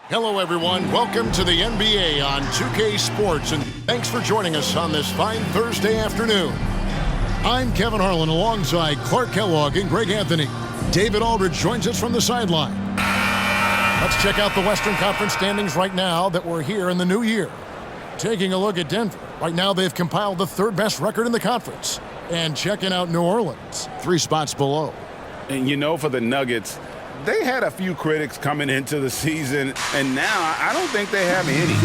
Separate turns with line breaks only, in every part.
Hello, everyone. Welcome to the NBA on 2K Sports, and thanks for joining us on this fine Thursday afternoon. I'm Kevin Harlan alongside Clark Kellogg and Greg Anthony. David Aldridge joins us from the sideline. Let's check out the Western Conference standings right now that we're here in the new year. Taking a look at Denver. Right now, they've compiled the third best record in the conference. And checking out New Orleans, 3 spots below.
And you know, for the Nuggets, they had a few critics coming into the season, and now I don't think they have any.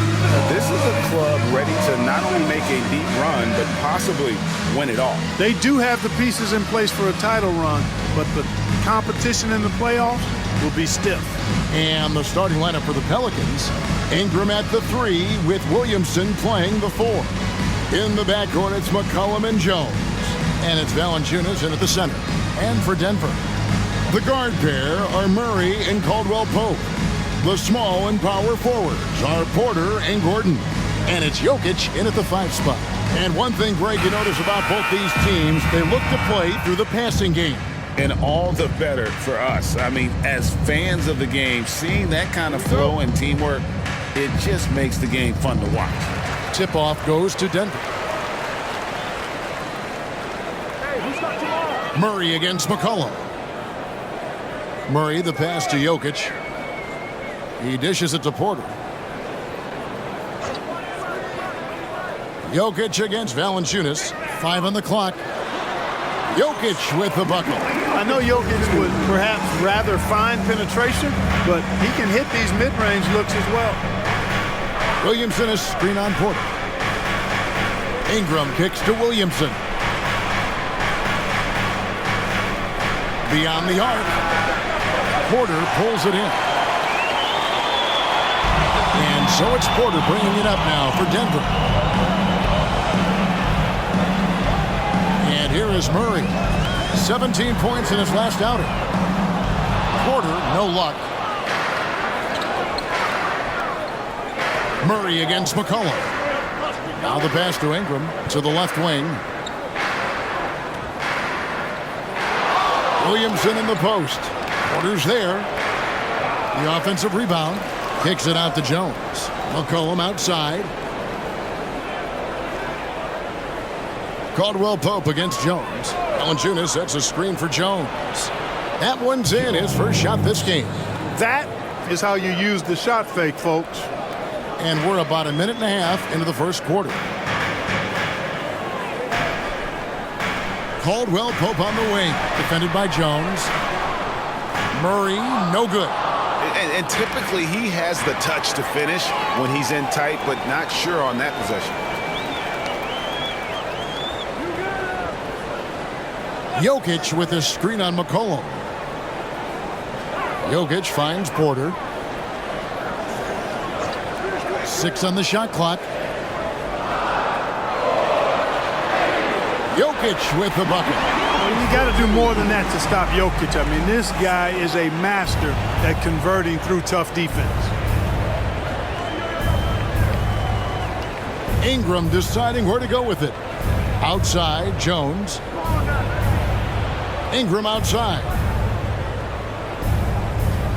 This is a club ready to not only make a deep run, but possibly win it all.
They do have the pieces in place for a title run, but the competition in the playoffs will be stiff.
And the starting lineup for the Pelicans, Ingram at the 3 with Williamson playing the 4. In the backcourt, it's McCollum and Jones. And it's Valanciunas in at the center. And for Denver, the guard pair are Murray and Caldwell-Pope. The small and power forwards are Porter and Gordon. And it's Jokic in at the 5 spot. And one thing, Greg, you notice about both these teams, they look to play through the passing game.
And all the better for us. I mean, as fans of the game, seeing that kind of flow and teamwork, it just makes the game fun to watch.
Tip-off goes to Denver. Murray against McCollum. Murray, the pass to Jokic. He dishes it to Porter. Jokic against Valanciunas. 5 on the clock. Jokic with the bucket.
I know Jokic would perhaps rather find penetration, but he can hit these mid-range looks as well.
Williamson is screen on Porter. Ingram kicks to Williamson. Beyond the arc. Porter pulls it in. And so it's Porter bringing it up now for Denver. And here is Murray. 17 points in his last outing. Porter, no luck. Murray against McCollum. Now the pass to Ingram to the left wing. Williamson in the post. Porter's there. The offensive rebound. Kicks it out to Jones. McCollum outside. Caldwell-Pope against Jones. Valanciunas sets a screen for Jones. That one's in, his first shot this game.
That is how you use the shot fake, folks.
And we're about a minute and a half into the first quarter. Caldwell-Pope on the wing. Defended by Jones. Murray, no good.
And typically he has the touch to finish when he's in tight, but not sure on that possession.
Jokic with a screen on McCollum. Jokic finds Porter. 6 on the shot clock. Jokic with the bucket.
You got to do more than that to stop Jokic. I mean, this guy is a master at converting through tough defense.
Ingram deciding where to go with it. Outside, Jones. Ingram outside.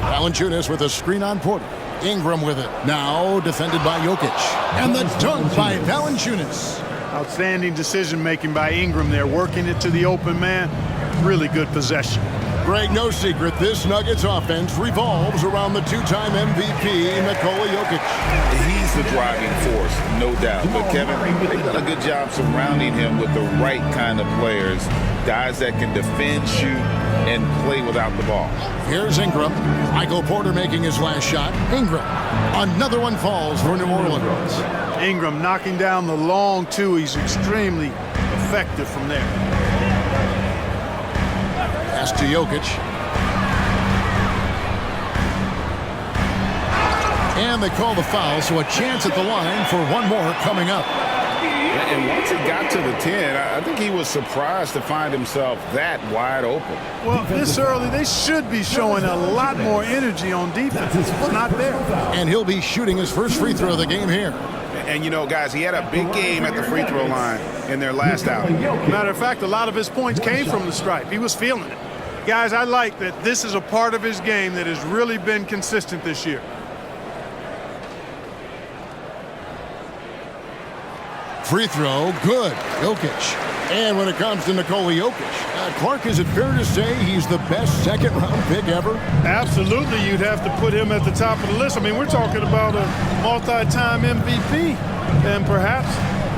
Valanciunas with a screen on Porter. Ingram with it. Now defended by Jokic. And the dunk by Valanciunas.
Outstanding decision-making by Ingram there, working it to the open man. Really good possession.
Greg, no secret, this Nuggets offense revolves around the 2-time MVP, Nikola Jokic.
He's the driving force, no doubt. But Kevin, they've done a good job surrounding him with the right kind of players. Guys that can defend, shoot, and play without the ball.
Here's Ingram. Michael Porter making his last shot. Ingram. Another one falls for New Orleans.
Ingram knocking down the long 2. He's extremely effective from there.
Pass to Jokic. And they call the foul, so a chance at the line for one more coming up.
And once he got to the 10, I think he was surprised to find himself that wide open.
Well, this early, they should be showing a lot more energy on defense. It's not there.
And he'll be shooting his first free throw of the game here.
And, you know, guys, he had a big game at the free throw line in their last outing.
Matter of fact, a lot of his points came from the stripe. He was feeling it. Guys, I like that this is a part of his game that has really been consistent this year.
Free throw, good. Jokic. And when it comes to Nikola Jokic, Clark, is it fair to say he's the best second-round pick ever?
Absolutely, you'd have to put him at the top of the list. I mean, we're talking about a multi-time MVP and perhaps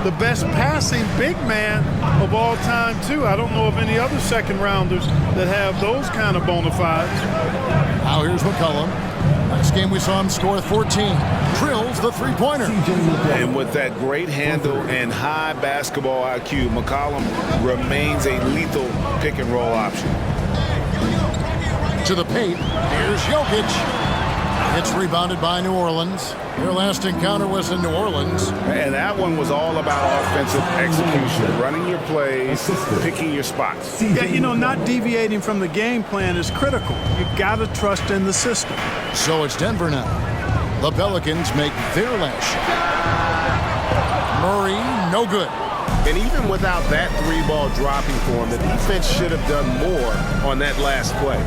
the best passing big man of all time, too. I don't know of any other second-rounders that have those kind of bona fides.
Now here's McCollum. Last game we saw him score 14. Drills the three-pointer.
And with that great handle and high basketball IQ, McCollum remains a lethal pick-and-roll option.
To the paint, here's Jokic. It's rebounded by New Orleans. Their last encounter was in New Orleans.
And that one was all about offensive execution, running your plays, picking your spots.
Yeah, you know, not deviating from the game plan is critical. You've got to trust in the system.
So it's Denver now. The Pelicans make their last shot. Murray, no good.
And even without that three-ball dropping for him, the defense should have done more on that last play.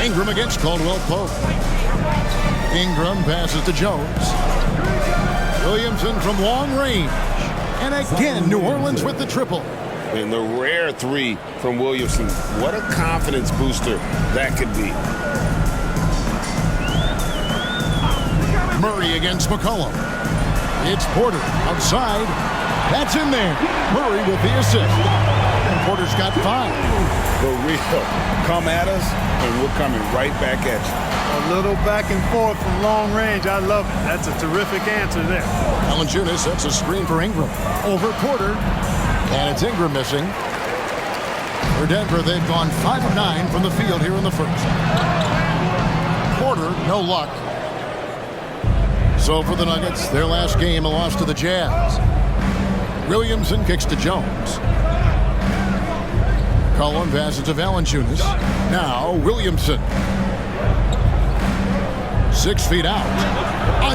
Ingram against Caldwell Pope. Ingram passes to Jones. Williamson from long range. And again, New Orleans with the triple.
And the rare three from Williamson. What a confidence booster that could be.
Murray against McCollum. It's Porter outside. That's in there. Murray with the assist. And Porter's got 5.
For real. Come at us, and we're coming right back at you.
A little back and forth from long range. I love it. That's a terrific answer there.
Valanciunas sets a screen for Ingram. Over Porter. And it's Ingram missing. For Denver, they've gone 5 of 9 from the field here in the first. Porter, no luck. So for the Nuggets, their last game, a loss to the Jazz. Williamson kicks to Jones. Cullen passes to Valanciunas. Now Williamson. 6 feet out.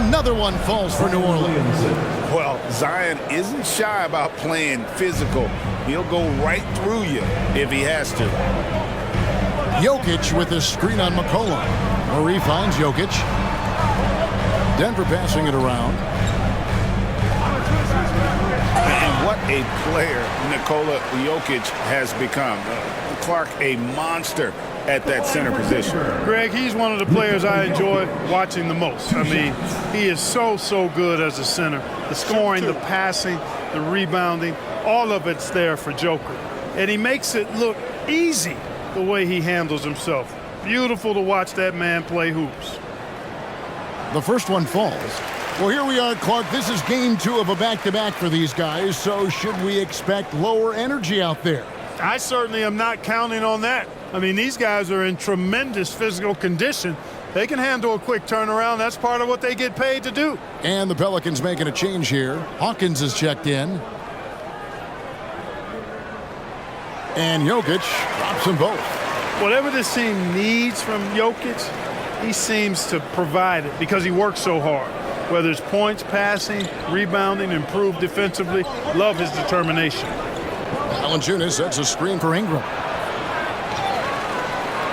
Another one falls for New Orleans.
Well, Zion isn't shy about playing physical. He'll go right through you if he has to.
Jokic with a screen on McCollum. Murray finds Jokic. Denver passing it around.
And what a player Nikola Jokic has become. Clark, a monster at that center position.
Greg, he's one of the players I enjoy watching the most. I mean, he is so good as a center. The scoring, the passing, the rebounding, all of it's there for Joker. And he makes it look easy the way he handles himself. Beautiful to watch that man play hoops.
The first one falls. Well, here we are, Clark. This is game 2 of a back-to-back for these guys, so should we expect lower energy out there?
I certainly am not counting on that. I mean, these guys are in tremendous physical condition. They can handle a quick turnaround. That's part of what they get paid to do.
And the Pelicans making a change here. Hawkins is checked in. And Jokic drops them both.
Whatever this team needs from Jokic, he seems to provide it because he works so hard. Whether it's points, passing, rebounding, improved defensively, love his determination.
Valanciunas sets a screen for Ingram.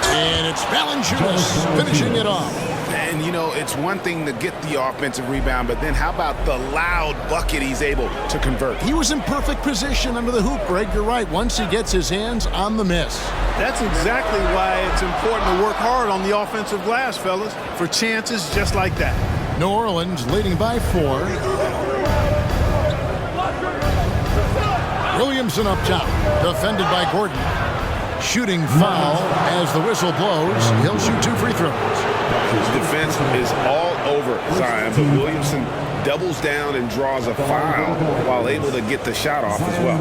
And it's Valanciunas finishing it off.
And, you know, it's one thing to get the offensive rebound, but then how about the loud bucket he's able to convert?
He was in perfect position under the hoop, Greg. You're right. Once he gets his hands on the miss.
That's exactly why it's important to work hard on the offensive glass, fellas, for chances just like that.
New Orleans leading by 4. Williamson up top, defended by Gordon. Shooting foul as the whistle blows. He'll shoot 2 free throws.
Defense is all over Zion, but Williamson doubles down and draws a foul while able to get the shot off as well.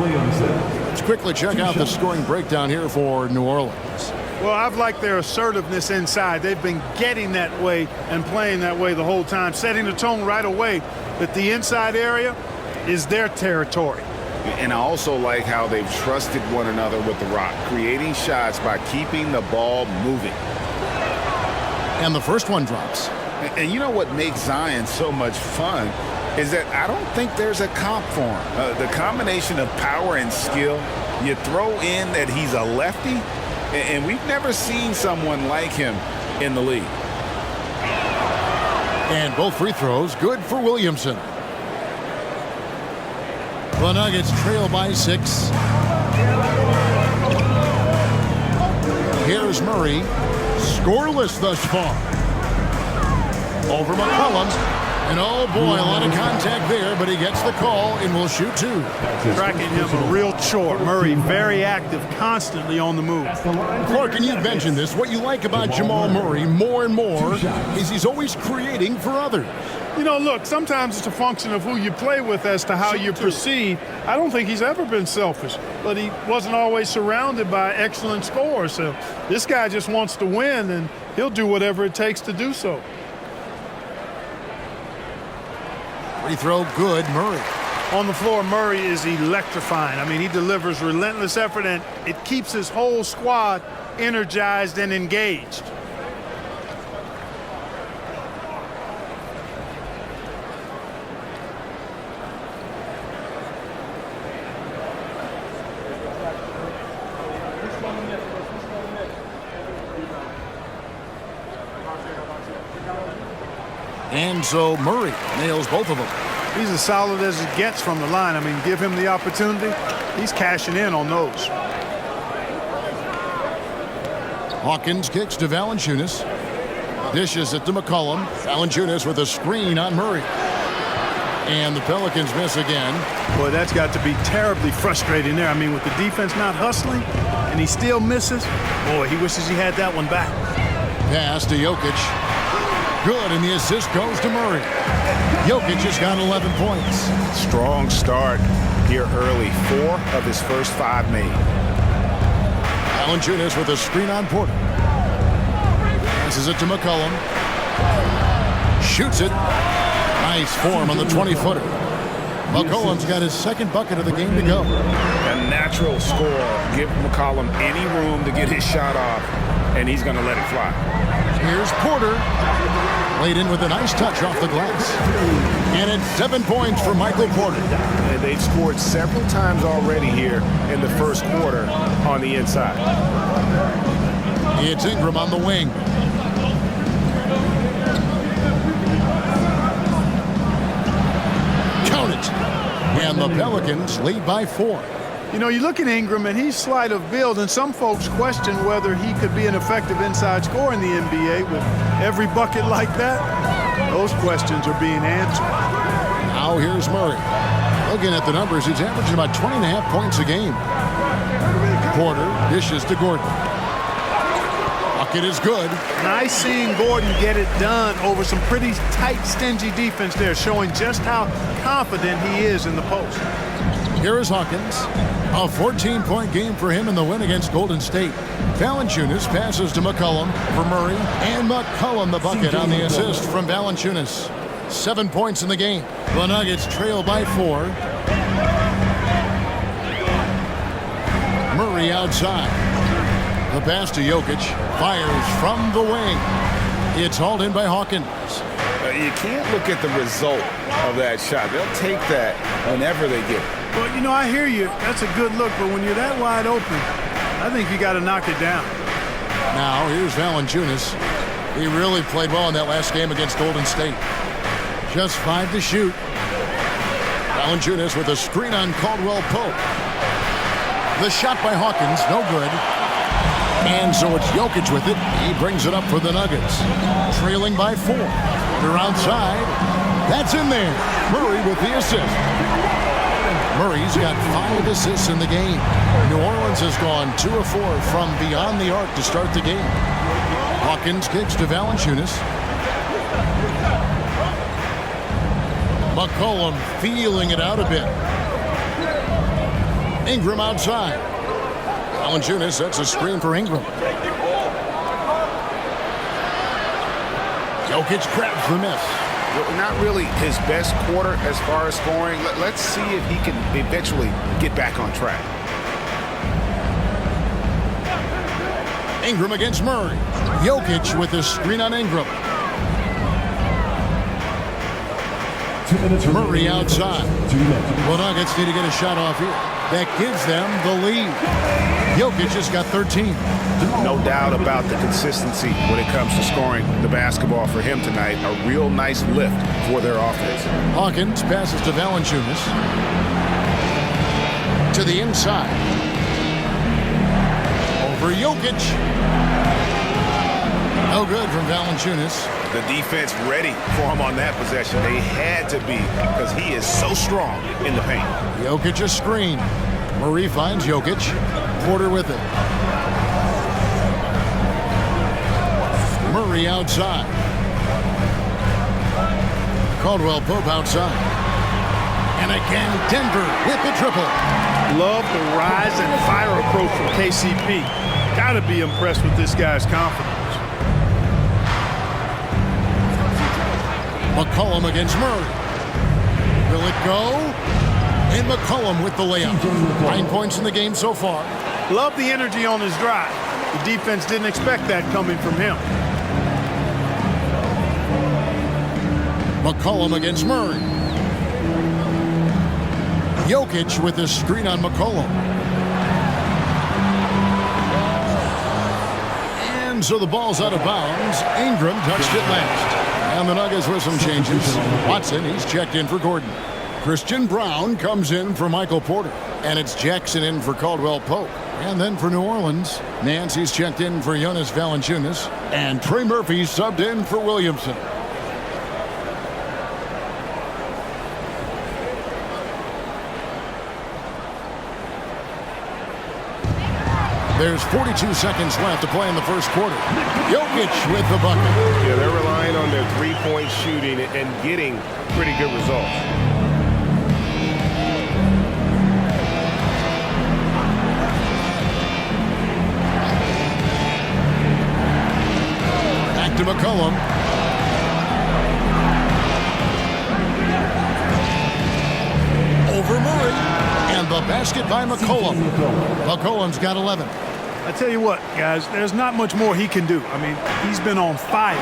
Let's quickly check out the scoring breakdown here for New Orleans.
Well, I've liked their assertiveness inside. They've been getting that way and playing that way the whole time, setting the tone right away that the inside area is their territory.
And I also like how they've trusted one another with the rock, creating shots by keeping the ball moving.
And the first one drops.
And you know what makes Zion so much fun is that I don't think there's a comp for him. The combination of power and skill, you throw in that he's a lefty, and we've never seen someone like him in the league.
And both free throws good for Williamson. The Nuggets trail by 6. Here's Murray. Scoreless thus far. Over McCollum. And oh boy, a lot of contact there, but he gets the call and will shoot 2.
Tracking him a real chore. Murray very active, constantly on the move.
Clark, and you mentioned this. What you like about Jamal Murray more and more is he's always creating for others.
You know, look, sometimes it's a function of who you play with as to how you perceive. I don't think he's ever been selfish, but he wasn't always surrounded by excellent scorers. So this guy just wants to win, and he'll do whatever it takes to do so.
Free throw good, Murray.
On the floor, Murray is electrifying. I mean, he delivers relentless effort, and it keeps his whole squad energized and engaged.
And so Murray nails both of them.
He's as solid as it gets from the line. I mean, give him the opportunity. He's cashing in on those.
Hawkins kicks to Valanciunas. Dishes it to McCollum. Valanciunas with a screen on Murray. And the Pelicans miss again.
Boy, that's got to be terribly frustrating there. I mean, with the defense not hustling and he still misses, boy, he wishes he had that one back.
Pass to Jokic. Good, and the assist goes to Murray. Jokic has got 11 points.
Strong start here early. 4 of his first 5 made.
Valanciunas with a screen on Porter. Passes it to McCollum. Shoots it. Nice form on the 20-footer. McCollum's got his second bucket of the game to go.
A natural score. Give McCollum any room to get his shot off, and he's going to let it fly.
Here's Porter. Laid in with a nice touch off the glass. And it's 7 points for Michael Porter.
And they've scored several times already here in the first quarter on the inside.
It's Ingram on the wing. Count it. And the Pelicans lead by 4.
You know, you look at Ingram, and he's slight of build, and some folks question whether he could be an effective inside scorer in the NBA with every bucket like that. Those questions are being answered.
Now here's Murray. Looking at the numbers, he's averaging about 20.5 points a game. Porter dishes to Gordon. Bucket is good.
Nice seeing Gordon get it done over some pretty tight, stingy defense there, showing just how confident he is in the post.
Here is Hawkins. A 14-point game for him in the win against Golden State. Valanciunas passes to McCollum for Murray, and McCollum the bucket on the assist from Valanciunas. 7 points in the game. The Nuggets trail by 4. Murray outside. The pass to Jokic. Fires from the wing. It's hauled in by Hawkins.
You can't look at the result of that shot. They'll take that whenever they get it.
Well, you know, I hear you. That's a good look, but when you're that wide open, I think you got to knock it down.
Now, here's Valanciunas. He really played well in that last game against Golden State. Just 5 to shoot. Valanciunas with a screen on Caldwell Pope. The shot by Hawkins, no good. And so it's Jokic with it. He brings it up for the Nuggets. Trailing by 4. They're outside. That's in there. Murray with the assist. Murray's got 5 assists in the game. New Orleans has gone 2 of 4 from beyond the arc to start the game. Hawkins kicks to Valanciunas. McCollum feeling it out a bit. Ingram outside. Valanciunas sets a screen for Ingram. Jokic grabs the miss.
Not really his best quarter as far as scoring. Let's see if he can eventually get back on track.
Ingram against Murray. Jokic with a screen on Ingram. Murray outside. The Nuggets need to get a shot off here. That gives them the lead. Jokic has got 13.
No doubt about the consistency when it comes to scoring the basketball for him tonight. A real nice lift for their offense.
Hawkins passes to Valanciunas. To the inside. Over Jokic. No good from Valanciunas.
The defense ready for him on that possession. They had to be because he is so strong in the paint.
Jokic a screen. Murray finds Jokic. Porter with it. Murray outside. Caldwell Pope outside. And again, Denver with the triple.
Love the rise and fire approach from KCP. Got to be impressed with this guy's confidence.
McCollum against Murray. Will it go? And McCollum with the layup. 9 points in the game so far.
Love the energy on his drive. The defense didn't expect that coming from him.
McCollum against Murray. Jokic with the screen on McCollum. And so the ball's out of bounds. Ingram touched it last. And the Nuggets with some changes. Watson, he's checked in for Gordon. Christian Brown comes in for Michael Porter. And it's Jackson in for Caldwell Pope. And then for New Orleans, Nancy's checked in for Jonas Valanciunas. And Trey Murphy subbed in for Williamson. There's 42 seconds left to play in the first quarter. Jokic with the bucket.
Yeah, they're relying on their three-point shooting and getting pretty good results.
Back to McCollum. Over Murray. And the basket by McCollum. McCollum's got 11.
I tell you what, guys, there's not much more he can do. I mean, he's been on fire,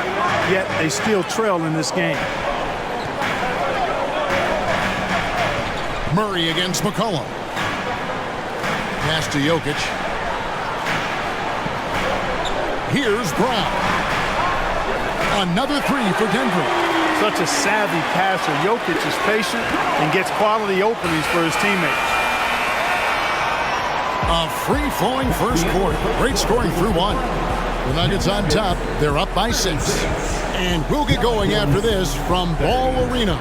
yet they still trail in this game.
Murray against McCollum. Pass to Jokic. Here's Brown. Another three for Denver.
Such a savvy passer. Jokic is patient and gets quality openings for his teammates.
A free-flowing first quarter. Great scoring through one. The Nuggets on top. They're up by 6. And we'll get going after this from Ball Arena.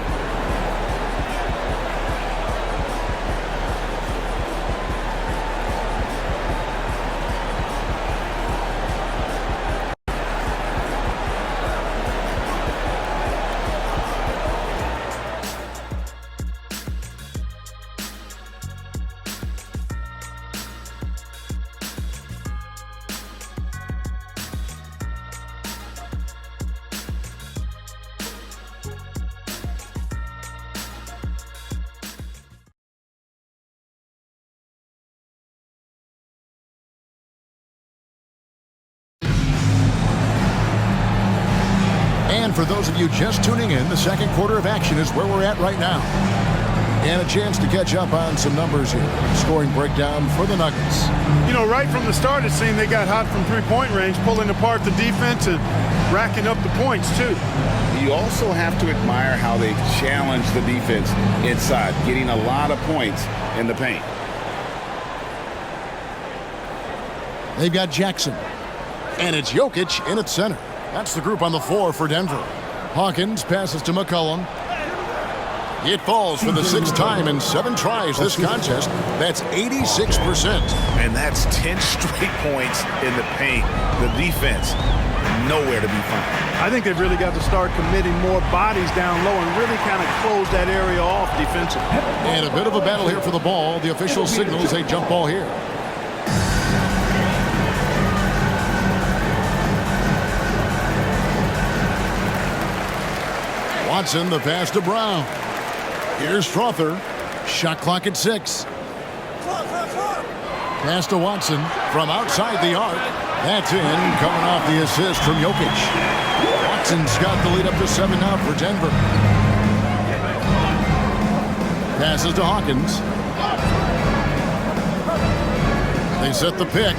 And for those of you just tuning in, the second quarter of action is where we're at right now. And a chance to catch up on some numbers here. Scoring breakdown for the Nuggets.
You know, right from the start, it seemed they got hot from three-point range, pulling apart the defense and racking up the points, too.
You also have to admire how they challenge the defense inside, getting a lot of points in the paint.
They've got Jackson. And it's Jokic in at center. That's the group on the floor for Denver. Hawkins passes to McCollum. It falls for the 6th time in 7 tries this contest. That's 86%.
And that's 10 straight points in the paint. The defense, nowhere to be found.
I think they've really got to start committing more bodies down low and really kind of close that area off defensively.
And a bit of a battle here for the ball. The official signals a jump ball here. Watson, the pass to Brown. Here's Strother. Shot clock at 6. Pass to Watson from outside the arc. That's in, coming off the assist from Jokic. Watson's got the lead up to 7 now for Denver. Passes to Hawkins. They set the pick,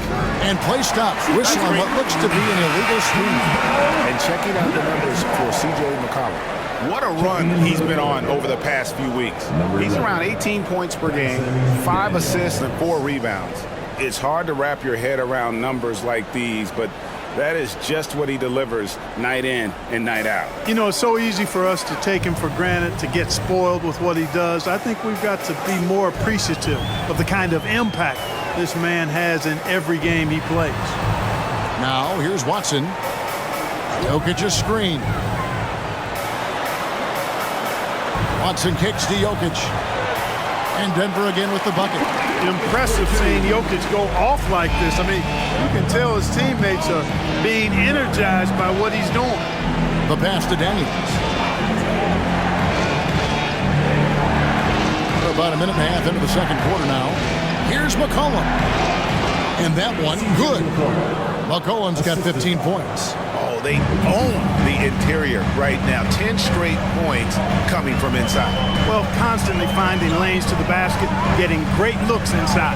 and play stops. Whistle on what looks to be an illegal screen.
And checking out the numbers for C.J. McCollum.
What a run he's been on over the past few weeks. He's around 18 points per game, 5 assists, and 4 rebounds. It's hard to wrap your head around numbers like these, but that is just what he delivers night in and night out.
You know, it's so easy for us to take him for granted, to get spoiled with what he does. I think we've got to be more appreciative of the kind of impact this man has in every game he plays.
Now, here's Watson. Jokic's screen. Watson kicks to Jokic. And Denver again with the bucket.
Impressive seeing Jokic go off like this. I mean, you can tell his teammates are being energized by what he's doing.
The pass to Daniels. We're about a minute and a half into the second quarter now. Here's McCollum. And that one, good. McCollum's got 15 points.
Oh, they own the interior right now. 10 straight points coming from inside.
Well, constantly finding lanes to the basket, getting great looks inside.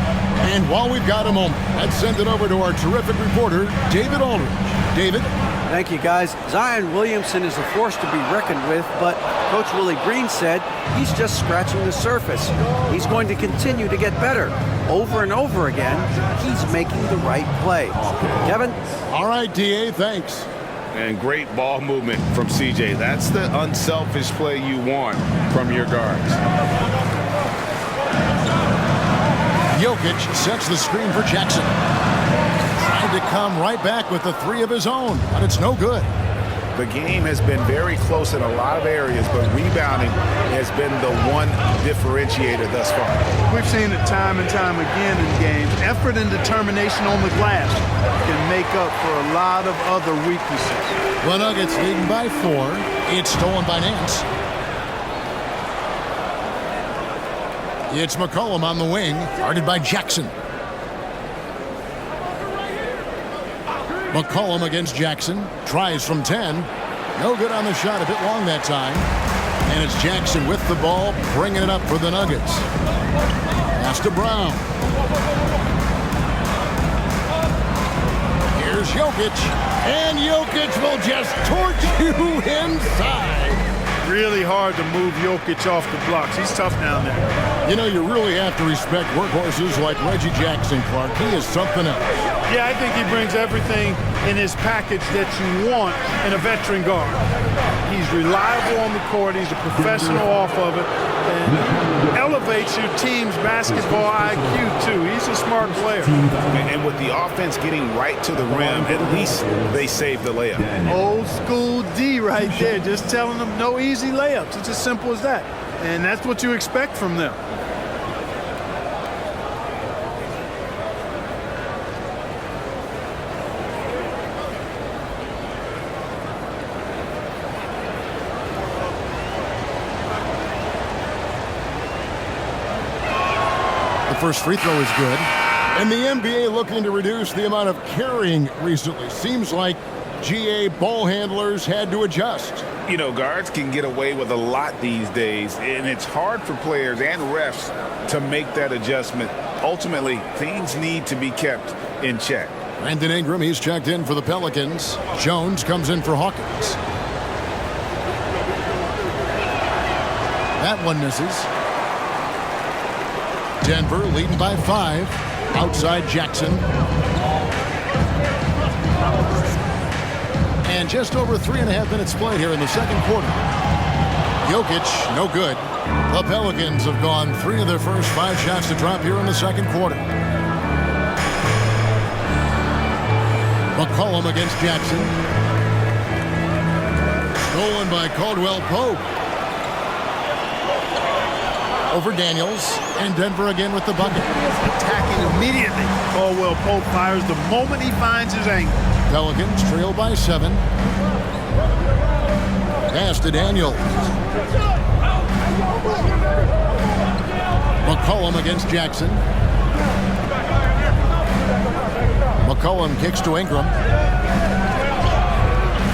And while we've got a moment, let's send it over to our terrific reporter, David Aldridge. David?
Thank you, guys. Zion Williamson is a force to be reckoned with, but Coach Willie Green said he's just scratching the surface. He's going to continue to get better. Over and over again, he's making the right play. Kevin?
All right, D.A., thanks.
And great ball movement from C.J. That's the unselfish play you want from your guards.
Jokic sets the screen for Jackson. Trying to come right back with the three of his own, but it's no good.
The game has been very close in a lot of areas, but rebounding has been the one differentiator thus far.
We've seen it time and time again in games. Effort and determination on the glass can make up for a lot of other weaknesses.
The Nuggets leading by 4. It's stolen by Nance. It's McCollum on the wing, guarded by Jackson. McCollum against Jackson. Tries from 10. No good on the shot, a bit long that time. And it's Jackson with the ball, bringing it up for the Nuggets. Pass to Brown. Here's Jokic. And Jokic will just torch you inside.
Really hard to move Jokic off the blocks. He's tough down there.
You know, you really have to respect workhorses like Reggie Jackson, Clark. He is something else.
Yeah, I think he brings everything in his package that you want in a veteran guard. He's reliable on the court. He's a professional off of it. And elevates your team's basketball IQ, too. He's a smart player.
And with the offense getting right to the rim, at least they saved the layup.
Old school D right there, just telling them no easy layups. It's as simple as that. And that's what you expect from them.
First free throw is good. And the NBA looking to reduce the amount of carrying recently. Seems like GA ball handlers had to adjust.
You know, guards can get away with a lot these days, and it's hard for players and refs to make that adjustment. Ultimately, things need to be kept in check.
Brandon Ingram, he's checked in for the Pelicans. Jones comes in for Hawkins. That one misses. Denver leading by 5. Outside Jackson. And just over 3.5 minutes played here in the second quarter. Jokic, no good. The Pelicans have gone 3 of their first 5 shots to drop here in the second quarter. McCollum against Jackson. Stolen by Caldwell Pope. Over Daniels, and Denver again with the bucket.
Attacking immediately. Caldwell Pope fires the moment he finds his angle.
Pelicans trail by 7. Pass to Daniels. McCollum against Jackson. McCollum kicks to Ingram.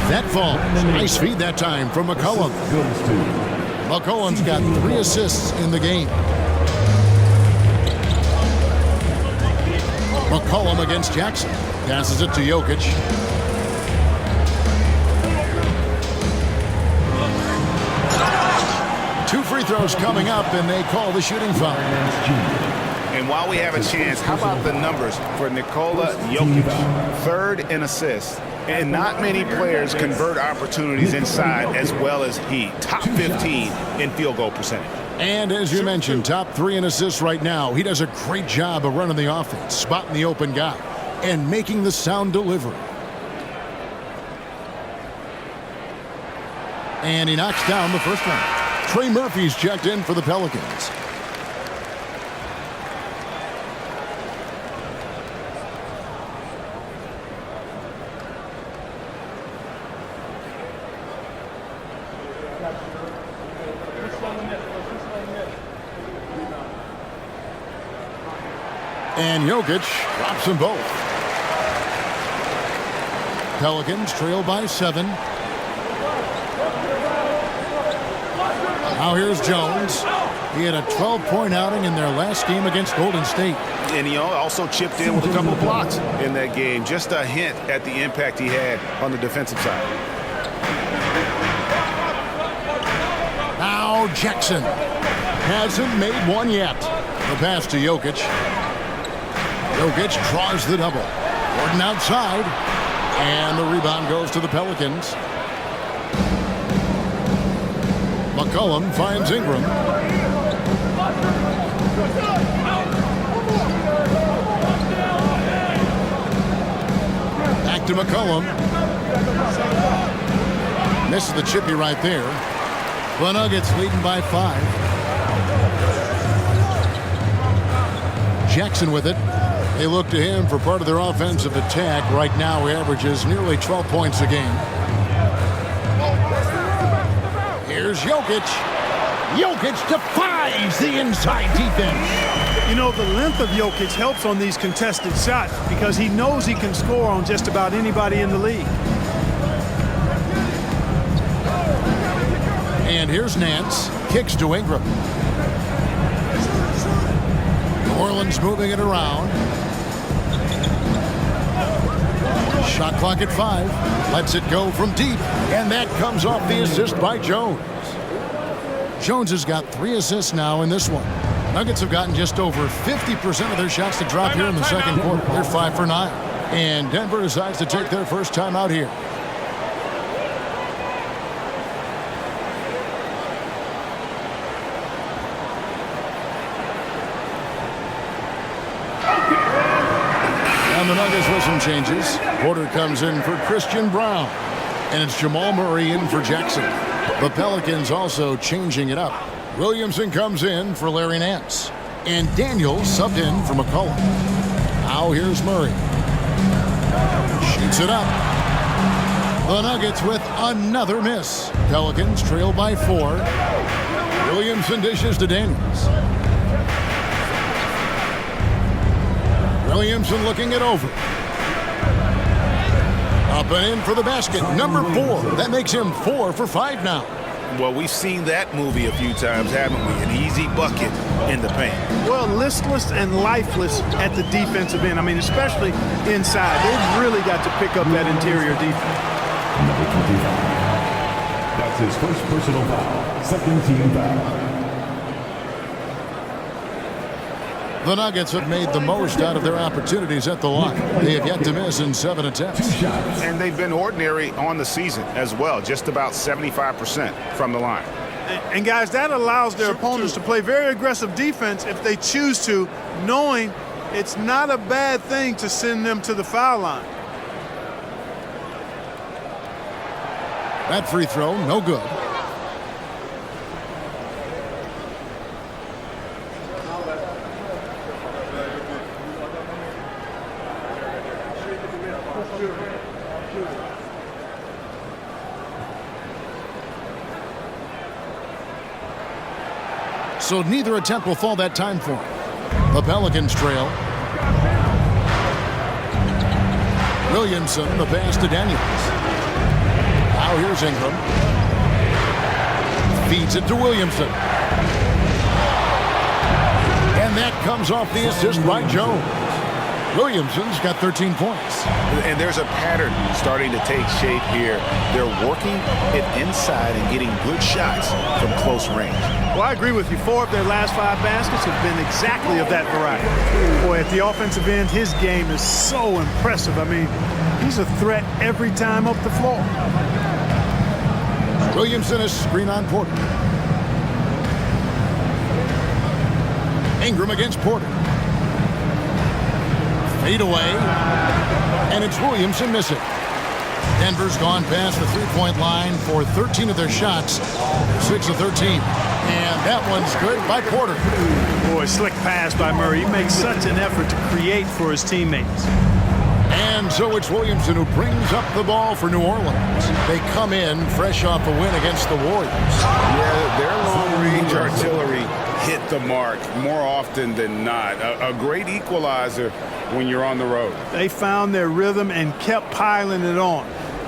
That falls. Nice feed that time from McCollum. McCollum's got 3 assists in the game. McCollum against Jackson. Passes it to Jokic. Two free throws coming up, and they call the shooting foul.
And while we have a chance, how about the numbers for Nikola Jokic? 3rd in assists. And not many players convert opportunities inside as well as he. Top 15 in field goal percentage.
And as you mentioned, top 3 in assists right now. He does a great job of running the offense, spotting the open guy, and making the sound delivery. And he knocks down the first one. Trey Murphy's checked in for the Pelicans. And Jokic drops them both. Pelicans trail by 7. Now here's Jones. He had a 12-point outing in their last game against Golden State.
And he also chipped in with a couple of blocks in that game. Just a hint at the impact he had on the defensive side.
Now Jackson hasn't made one yet. The pass to Jokic. Jokic draws the double. Gordon outside. And the rebound goes to the Pelicans. McCollum finds Ingram. Back to McCollum. Misses the chippy right there. The Nuggets leading by 5. Jackson with it. They look to him for part of their offensive attack. Right now, he averages nearly 12 points a game. Here's Jokic. Jokic defies the inside defense.
You know, the length of Jokic helps on these contested shots because he knows he can score on just about anybody in the league.
And here's Nance. Kicks to Ingram. New Orleans moving it around. Shot clock at 5. Lets it go from deep. And that comes off the assist by Jones. Jones has got 3 assists now in this one. Nuggets have gotten just over 50% of their shots to drop here in the second quarter. They're 5 for 9. And Denver decides to take their first time out here. And the Nuggets with some changes. Porter comes in for Christian Brown. And it's Jamal Murray in for Jackson. The Pelicans also changing it up. Williamson comes in for Larry Nance. And Daniels subbed in for McCollum. Now here's Murray. Shoots it up. The Nuggets with another miss. Pelicans trail by 4. Williamson dishes to Daniels. Williamson looking it over. Up and in for the basket. Number 4. That makes him 4 for 5 now.
Well, we've seen that movie a few times, haven't we? An easy bucket in the paint.
Well, listless and lifeless at the defensive end. I mean, especially inside. They've really got to pick up that interior defense.
Number 25. That's his first personal foul. Second team foul.
The Nuggets have made the most out of their opportunities at the line. They have yet to miss in 7 attempts.
And they've been ordinary on the season as well, just about 75% from the line.
And guys, that allows their opponents to play very aggressive defense if they choose to, knowing it's not a bad thing to send them to the foul line.
That free throw, no good. So neither attempt will fall that time for him. The Pelicans trail. Williamson, the pass to Daniels. Now here's Ingram. Feeds it to Williamson. And that comes off the assist by Jones. Williamson's got 13 points.
And there's a pattern starting to take shape here. They're working it inside and getting good shots from close range.
Well, I agree with you. 4 of their last 5 baskets have been exactly of that variety. Boy, at the offensive end, his game is so impressive. I mean, he's a threat every time up the floor.
Williamson is screen on Porter. Ingram against Porter. Fade away, and it's Williamson missing. Denver's gone past the three-point line for 13 of their shots, 6 of 13. And that one's good by Porter.
Boy, slick pass by Murray. He makes such an effort to create for his teammates.
And so it's Williamson who brings up the ball for New Orleans. They come in fresh off a win against the Warriors.
Yeah, their long-range artillery hit the mark more often than not. A great equalizer when you're on the road.
They found their rhythm and kept piling it on.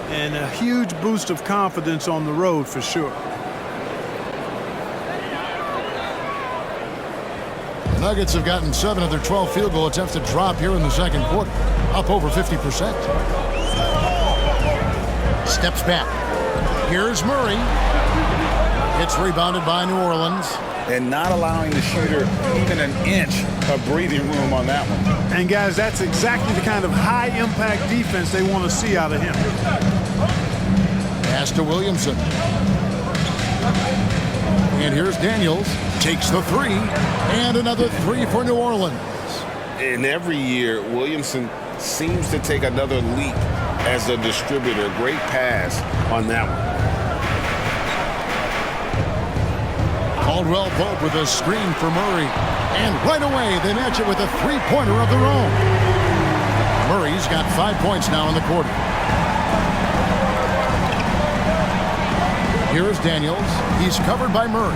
And a huge boost of confidence on the road for sure.
The Nuggets have gotten 7 of their 12 field goal attempts to drop here in the second quarter, up over 50%. Steps back. Here's Murray. It's rebounded by New Orleans.
And not allowing the shooter even an inch of breathing room on that one.
And guys, that's exactly the kind of high-impact defense they want to see out of him.
Pass to Williamson. And here's Daniels. Takes the 3. And another 3 for New Orleans.
And every year, Williamson seems to take another leap as a distributor. Great pass on that one.
Caldwell Pope with a screen for Murray. And right away, they match it with a three-pointer of their own. Murray's got 5 points now in the quarter. Here's Daniels. He's covered by Murray.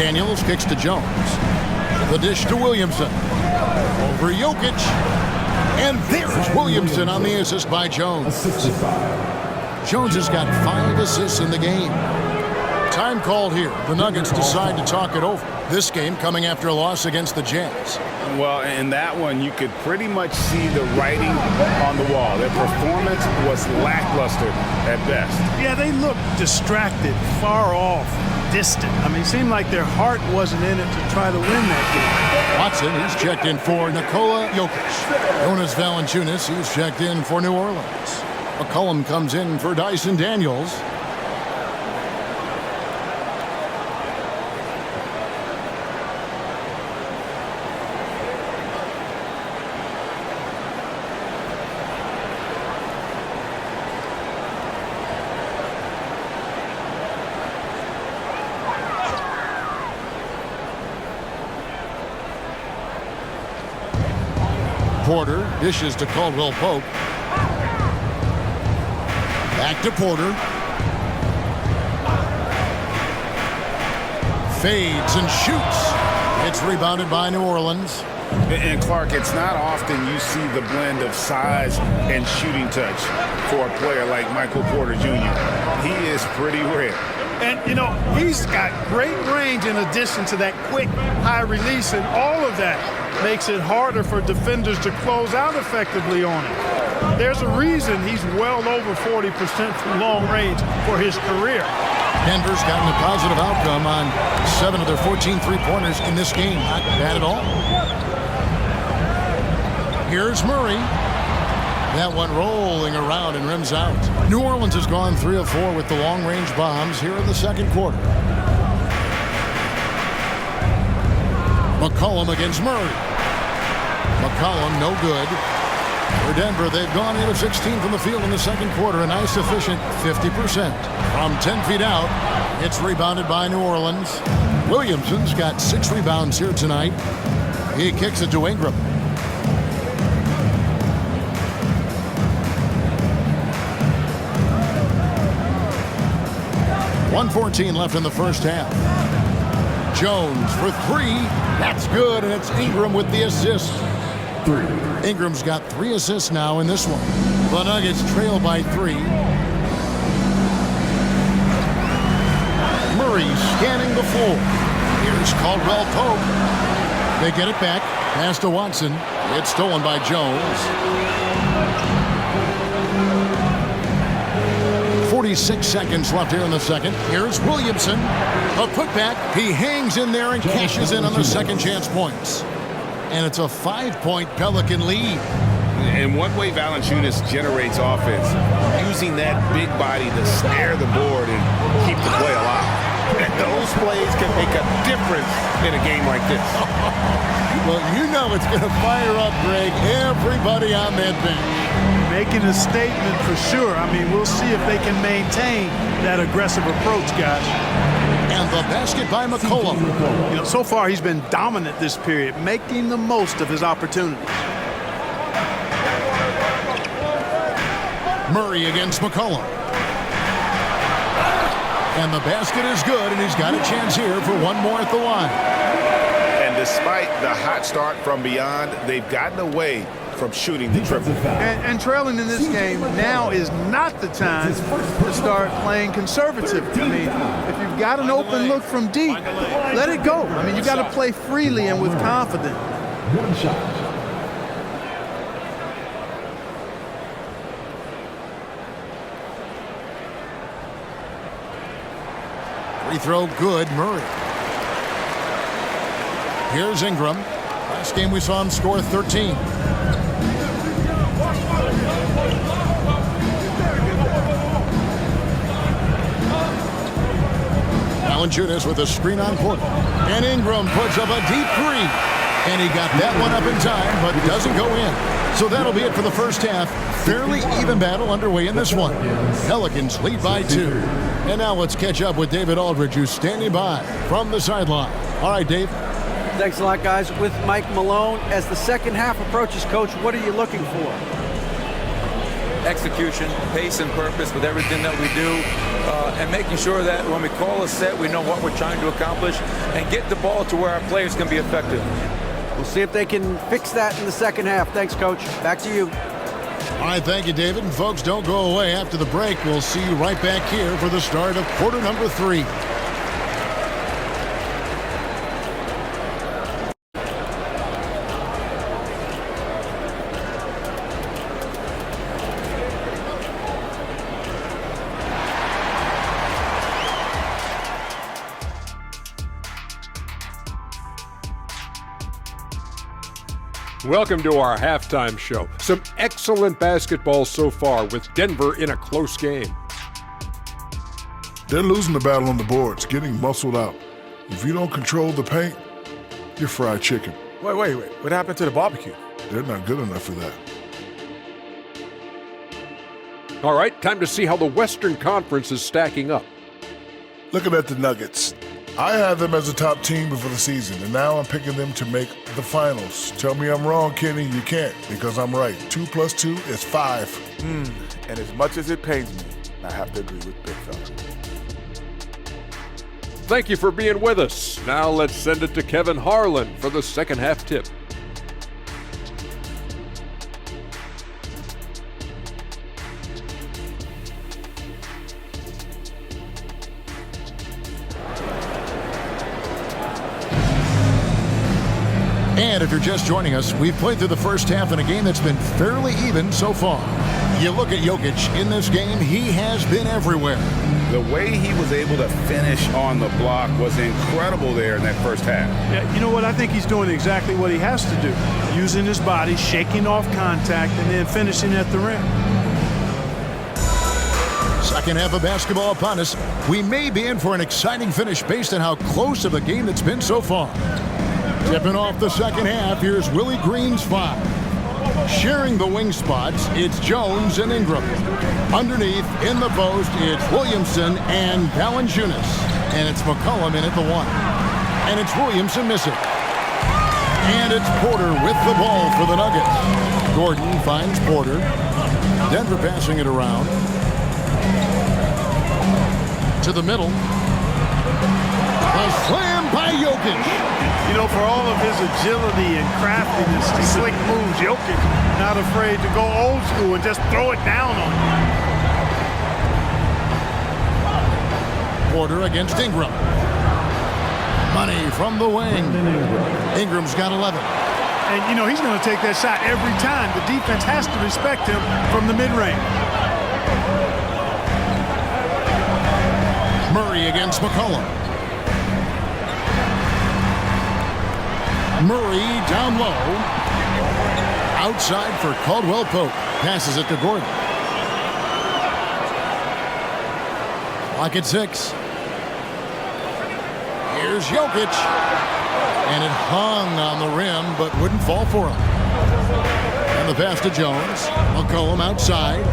Daniels kicks to Jones. The dish to Williamson. Over Jokic. And there's Williamson on the assist by Jones. Jones has got 5 assists in the game. Time called here. The Nuggets decide to talk it over. This game coming after a loss against the Jazz.
Well, in that one, you could pretty much see the writing on the wall. Their performance was lackluster at best.
Yeah, they looked distracted, far off, distant. I mean, it seemed like their heart wasn't in it to try to win that game.
Watson, he's checked in for Nikola Jokic. Jonas Valanciunas, he's checked in for New Orleans. McCollum comes in for Dyson Daniels. Porter dishes to Caldwell Pope. Back to Porter. Fades and shoots. It's rebounded by New Orleans.
And Clark, it's not often you see the blend of size and shooting touch for a player like Michael Porter Jr. He is pretty rare.
And, you know, he's got great range in addition to that quick, high release, and all of that makes it harder for defenders to close out effectively on him. There's a reason he's well over 40% from long range for his career.
Denver's gotten a positive outcome on 7 of their 14 three-pointers in this game. Not bad at all. Here's Murray. That one rolling around and rims out. New Orleans has gone 3 of 4 with the long-range bombs here in the second quarter. McCollum against Murray. McCollum, no good. For Denver, they've gone 8 of 16 from the field in the second quarter, a nice efficient 50%. From 10 feet out, it's rebounded by New Orleans. Williamson's got 6 rebounds here tonight. He kicks it to Ingram. .114 left in the first half. Jones for 3. That's good, and it's Ingram with the assist.
3.
Ingram's got 3 assists now in this one. The Nuggets trail by 3. Murray three, scanning the floor. Here's Caldwell Pope. They get it back. Pass to Watson. It's stolen by Jones. 46 seconds left here in the second. Here's Williamson. A putback. He hangs in there and cashes in on the second chance points. And it's a 5-point Pelican lead.
And one way Valanciunas generates offense, using that big body to snare the board and keep the play alive. And those plays can make a difference in a game like this.
Well, you know it's going to fire up, Greg, everybody on that bench.
Making a statement for sure. I mean, we'll see if they can maintain that aggressive approach, guys.
And the basket by McCollum.
You know, so far he's been dominant this period, making the most of his opportunities.
Murray against McCollum. And the basket is good, and he's got a chance here for one more at the line.
And despite the hot start from beyond, they've gotten away from shooting the triple.
And trailing in this game now is not the time to start playing conservative. I mean, if you've got an open look from deep, let it go. I mean, you got to play freely and with confidence.
One shot.
Free throw good, Murray. Here's Ingram. Last game we saw him score 13. Valanciunas with a screen on Porter. And Ingram puts up a deep three. And he got that one up in time, but doesn't go in. So that'll be it for the first half. Fairly even battle underway in this one. Pelicans lead by 2. And now let's catch up with David Aldridge, who's standing by from the sideline. All right, Dave.
Thanks a lot, guys. With Mike Malone, as the second half approaches, Coach, what are you looking for?
Execution, pace and purpose with everything that we do, and making sure that when we call a set, we know what we're trying to accomplish and get the ball to where our players can be effective.
We'll see if they can fix that in the second half. Thanks, Coach. Back to you.
All right, thank you, David. And folks, don't go away. After the break, we'll see you right back here for the start of quarter number 3.
Welcome to our halftime show. Some excellent basketball so far with Denver in a close game.
They're losing the battle on the boards, getting muscled out. If you don't control the paint, you're fried chicken.
Wait. What happened to the barbecue?
They're not good enough for that.
All right, time to see how the Western Conference is stacking up.
Looking at the Nuggets, I had them as a top team before the season, and now I'm picking them to make the finals. Tell me I'm wrong, Kenny. You can't, because I'm right. 2 + 2 is 5.
And as much as it pains me, I have to agree with Big Fella.
Thank you for being with us. Now let's send it to Kevin Harlan for the second half tip.
And if you're just joining us, we've played through the first half in a game that's been fairly even so far. You look at Jokic in this game, he has been everywhere.
The way he was able to finish on the block was incredible there in that first half.
Yeah, you know what? I think he's doing exactly what he has to do. Using his body, shaking off contact, and then finishing at the rim.
Second half of basketball upon us. We may be in for an exciting finish based on how close of a game it's been so far. Tipping off the second half, here's Willie Green's 5. Sharing the wing spots, it's Jones and Ingram. Underneath, in the post, it's Williamson and Valanciunas. And it's McCollum in at the 1. And it's Williamson missing. And it's Porter with the ball for the Nuggets. Gordon finds Porter. Denver passing it around. To the middle. A slam by Jokic.
You know, for all of his agility and craftiness, the slick moves, Jokic not afraid to go old school and just throw it down on him.
Porter against Ingram. Money from the wing. Ingram's got 11.
And, you know, he's going to take that shot every time. The defense has to respect him from the mid-range.
Murray against McCollum. Murray down low. Outside for Caldwell Pope. Passes it to Gordon. Clock at 6. Here's Jokic. And it hung on the rim, but wouldn't fall for him. And the pass to Jones. McCollum outside.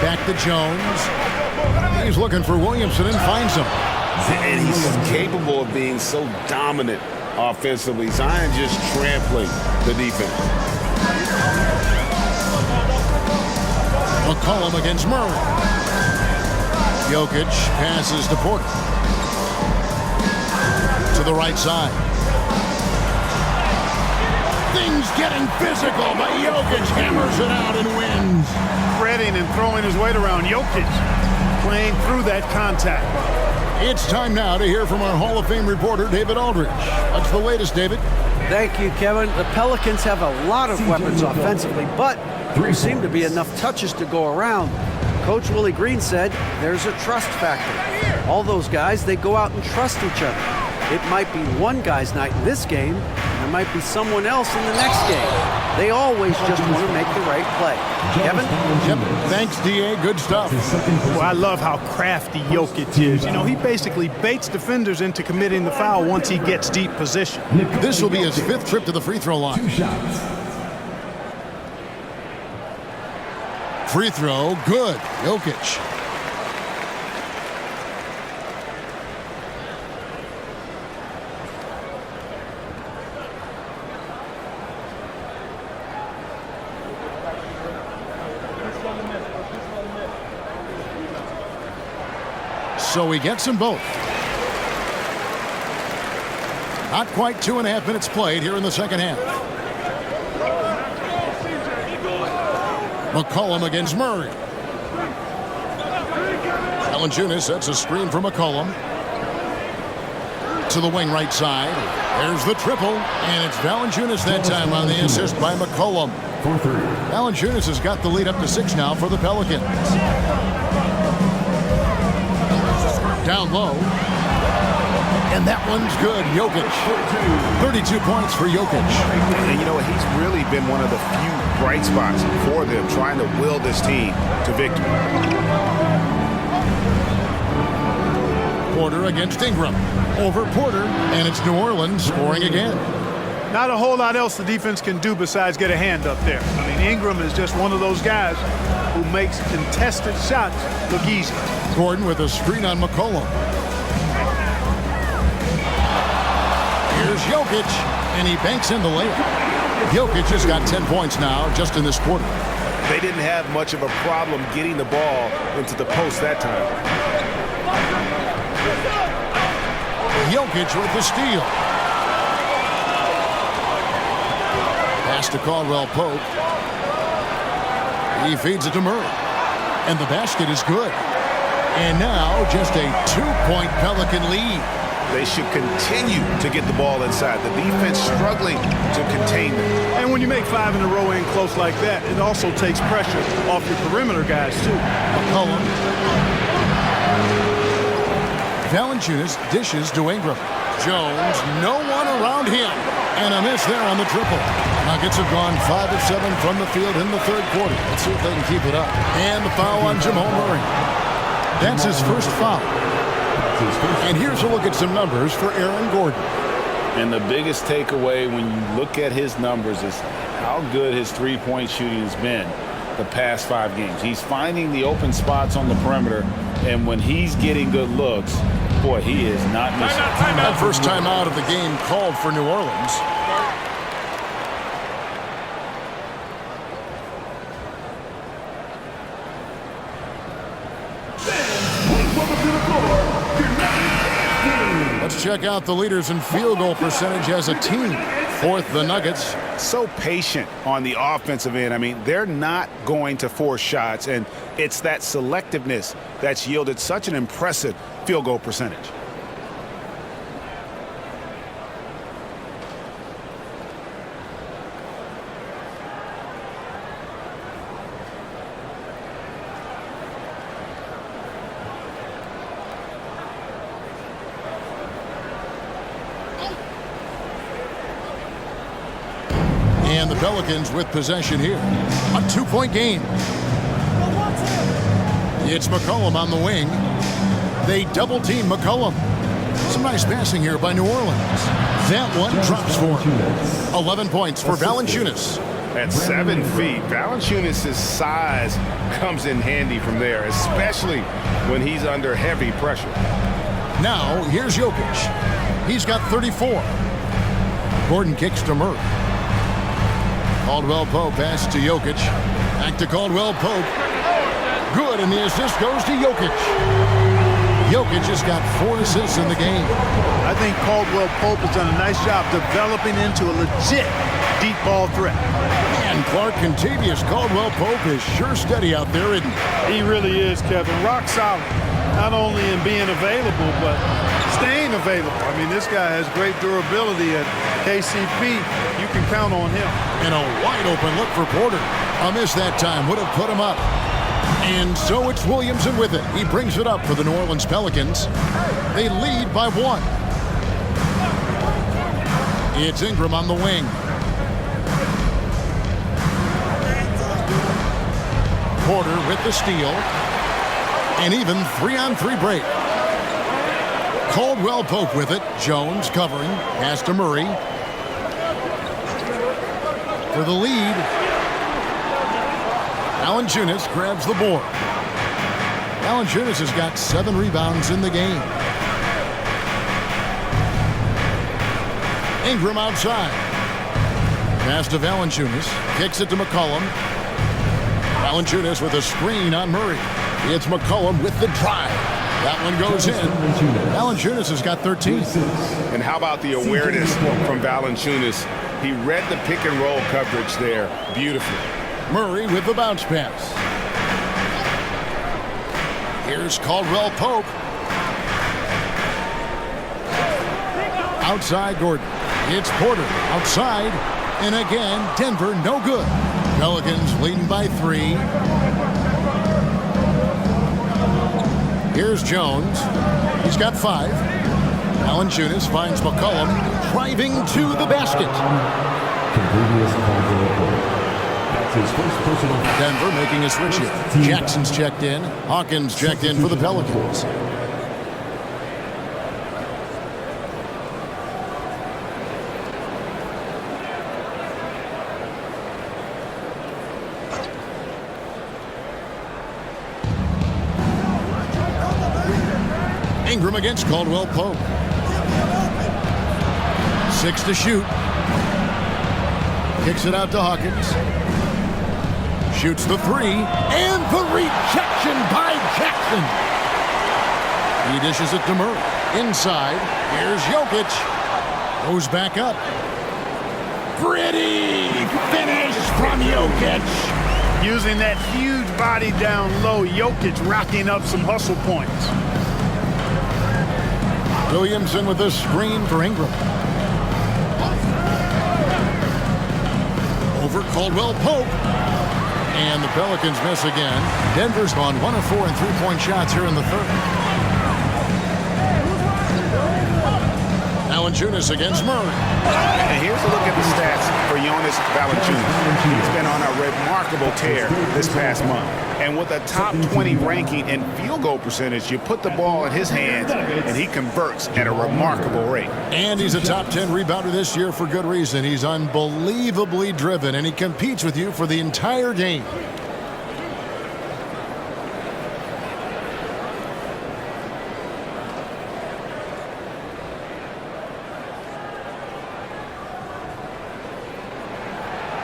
Back to Jones. He's looking for Williamson and finds him.
And he's capable of being so dominant offensively. Zion just trampling the defense.
McCollum against Murray. Jokic passes to Porter. To the right side. Things getting physical, but Jokic hammers it out and wins.
Spreading and throwing his weight around. Jokic playing through that contact.
It's time now to hear from our Hall of Fame reporter, David Aldridge. What's the latest, David?
Thank you, Kevin. The Pelicans have a lot of weapons offensively, but there seem to be enough touches to go around. Coach Willie Green said there's a trust factor. All those guys, they go out and trust each other. It might be one guy's night in this game, and there might be someone else in the next game. They always just want to make the right play. Kevin?
Yep. Thanks, D.A. Good stuff.
Well, I love how crafty Jokic is. You know, he basically baits defenders into committing the foul once he gets deep position.
This will be his 5th trip to the free throw line.
2 shots.
Free throw, good. Jokic. So he gets them both. Not quite 2.5 minutes played here in the second half. McCollum against Murray. Valanciunas sets a screen for McCollum. To the wing right side. There's the triple, and it's Valanciunas that time on the assist by McCollum. Valanciunas has got the lead up to 6 now for the Pelicans. Down low. And that one's good. Jokic. 32 points for Jokic.
And you know what? He's really been one of the few bright spots for them, trying to will this team to victory.
Porter against Ingram. Over Porter, and it's New Orleans scoring again.
Not a whole lot else the defense can do besides get a hand up there. I mean, Ingram is just one of those guys who makes contested shots look easy.
Gordon with a screen on McCollum. Here's Jokic, and he banks in the layup. Jokic has got 10 points now just in this quarter.
They didn't have much of a problem getting the ball into the post that time.
Jokic with the steal. Pass to Caldwell Pope. He feeds it to Murray. And the basket is good. And now just a 2-point Pelican lead.
They should continue to get the ball inside. The defense struggling to contain them.
And when you make 5 in a row in close like that, it also takes pressure off your perimeter guys, too.
McCollum. Valanciunas dishes to Ingram. Jones, no one around him. And a miss there on the triple. Nuggets have gone 5 of 7 from the field in the third quarter. Let's see if they can keep it up. And the foul on Jamal Murray. That's his first foul. And here's a look at some numbers for Aaron Gordon.
And the biggest takeaway when you look at his numbers is how good his three-point shooting has been the past 5 games. He's finding the open spots on the perimeter, and when he's getting good looks, boy, he is not missing.
That first time out of the game called for New Orleans. Let's check out the leaders in field goal percentage as a team. Fourth, the Nuggets.
So patient on the offensive end. I mean, they're not going to force shots, and it's that selectiveness that's yielded such an impressive field goal percentage.
And the Pelicans with possession here. A 2-point game. It's McCollum on the wing. They double-team McCollum. Some nice passing here by New Orleans. That one drops for him. 11 points for Valanciunas.
At 7 feet, Valanciunas' size comes in handy from there, especially when he's under heavy pressure.
Now, here's Jokic. He's got 34. Gordon kicks to Murray. Caldwell Pope pass to Jokic. Back to Caldwell Pope. Good, and the assist goes to Jokic. Jokic has got 4 assists in the game.
I think Caldwell Pope has done a nice job developing into a legit deep ball threat.
And Clark Contavious Caldwell Pope is sure steady out there, isn't he?
He really is, Kevin. Rock solid. Not only in being available, but staying available. I mean, this guy has great durability at KCP. You can count on him.
And a wide open look for Porter. A miss that time would have put him up. And so it's Williamson with it. He brings it up for the New Orleans Pelicans. They lead by 1. It's Ingram on the wing. Porter with the steal. And even 3-on-3 break. Caldwell Pope with it. Jones covering. Pass to Murray. For the lead. Valanciunas grabs the board. Valanciunas has got 7 rebounds in the game. Ingram outside. Pass to Valanciunas. Kicks it to McCollum. Valanciunas with a screen on Murray. It's McCollum with the drive. That one goes in. Valanciunas has got 13.
And how about the awareness from Valanciunas? He read the pick and roll coverage there beautifully.
Murray with the bounce pass. Here's Caldwell Pope. Outside Gordon. It's Porter outside. And again, Denver no good. Pelicans leading by 3. Here's Jones. He's got 5. Valanciunas finds McCollum driving to the basket.
His first personal.
Denver making a switch here. Jackson's checked in. Hawkins checked in for the Pelicans. Ingram against Caldwell Pope. 6 to shoot. Kicks it out to Hawkins. Shoots the 3, and the rejection by Jackson. He dishes it to Murray. Inside, here's Jokic. Goes back up. Gritty finish from Jokic.
Using that huge body down low, Jokic racking up some hustle points.
Williamson with a screen for Ingram. Over Caldwell Pope. And the Pelicans miss again. Denver's gone 1 of 4 in 3-point shots here in the third. Valanciunas against Murray.
And here's a look at the stats for Jonas Valanciunas. He's been on a remarkable tear this past month. And with a top 20 ranking in field goal percentage, you put the ball in his hands, and he converts at a remarkable rate.
And he's a top 10 rebounder this year for good reason. He's unbelievably driven, and he competes with you for the entire game.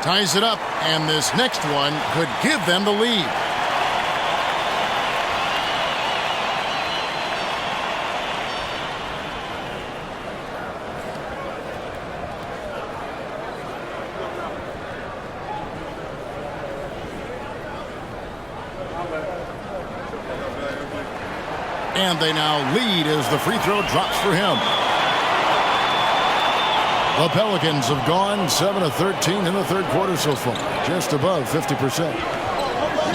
Ties it up, and this next one could give them the lead. And they now lead as the free throw drops for him. The Pelicans have gone 7 of 13 in the third quarter so far, just above 50%.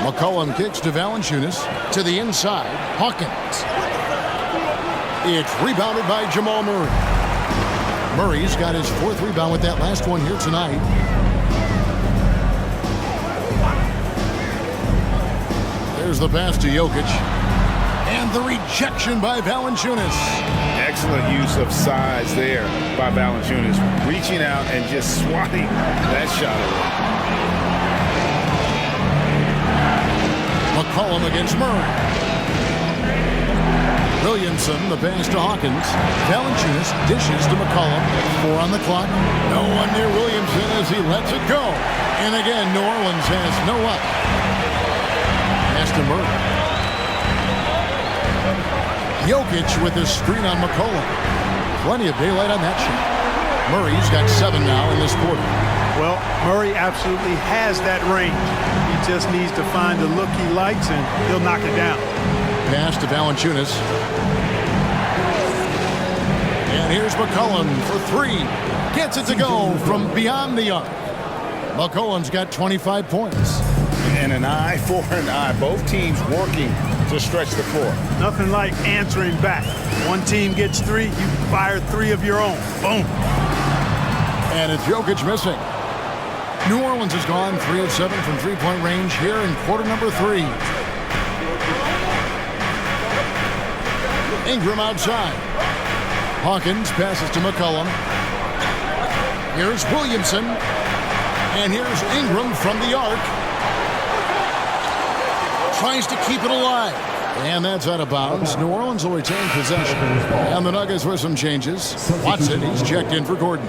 McCollum kicks to Valanciunas to the inside. Hawkins. It's rebounded by Jamal Murray. Murray's got his fourth rebound with that last one here tonight. There's the pass to Jokic. And the rejection by Valanciunas.
Excellent use of size there by Valanciunas, reaching out and just swatting that shot away.
McCollum against Murray. Williamson, the pass to Hawkins. Valanciunas dishes to McCollum. 4 on the clock. No one near Williamson as he lets it go. And again, New Orleans has no up. Pass to Murray. Jokic with his screen on McCollum. Plenty of daylight on that shot. Murray's got 7 now in this quarter.
Well, Murray absolutely has that range. He just needs to find the look he likes, and he'll knock it down.
Pass to Valanciunas. And here's McCollum for 3. Gets it to go from beyond the arc. McCollum's got 25 points.
And an eye for an eye. Both teams working to stretch the floor.
Nothing like answering back. One team gets 3, you fire 3 of your own. Boom.
And it's Jokic missing. New Orleans has gone 3 of 7 from three-point range here in quarter number 3. Ingram outside. Hawkins passes to McCollum. Here's Williamson. And here's Ingram from the arc. Tries to keep it alive. And that's out of bounds. New Orleans will retain possession. And the Nuggets with some changes. Watson, he's checked in for Gordon.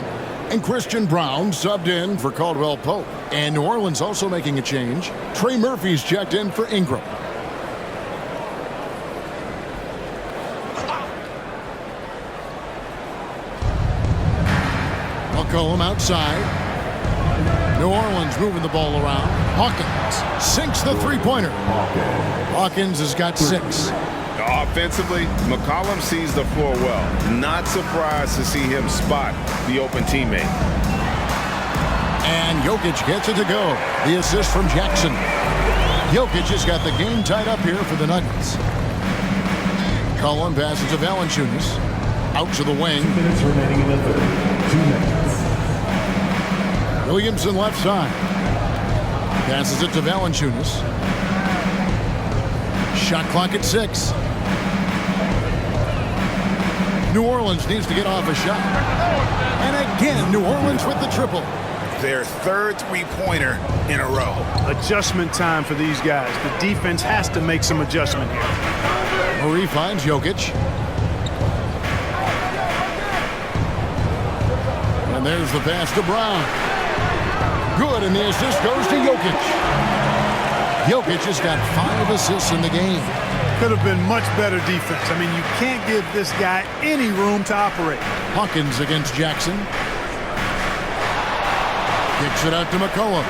And Christian Brown subbed in for Caldwell Pope. And New Orleans also making a change. Trey Murphy's checked in for Ingram. McCollum outside. New Orleans moving the ball around. Hawkins sinks the three-pointer. Hawkins has got 6.
Offensively, McCollum sees the floor well. Not surprised to see him spot the open teammate.
And Jokic gets it to go. The assist from Jackson. Jokic has got the game tied up here for the Nuggets. McCollum passes to Valanciunas. Out to the wing.
2 minutes remaining in the third. 2 minutes.
Williamson left side. Passes it to Valanciunas. Shot clock at 6. New Orleans needs to get off a shot. And again, New Orleans with the triple.
Their third three-pointer in a row.
Adjustment time for these guys. The defense has to make some adjustment here.
Murray finds Jokic. And there's the pass to Brown. Good, and the assist goes to Jokic. Jokic has got 5 assists in the game.
Could have been much better defense. I mean, you can't give this guy any room to operate.
Hawkins against Jackson. Kicks it out to McCollum.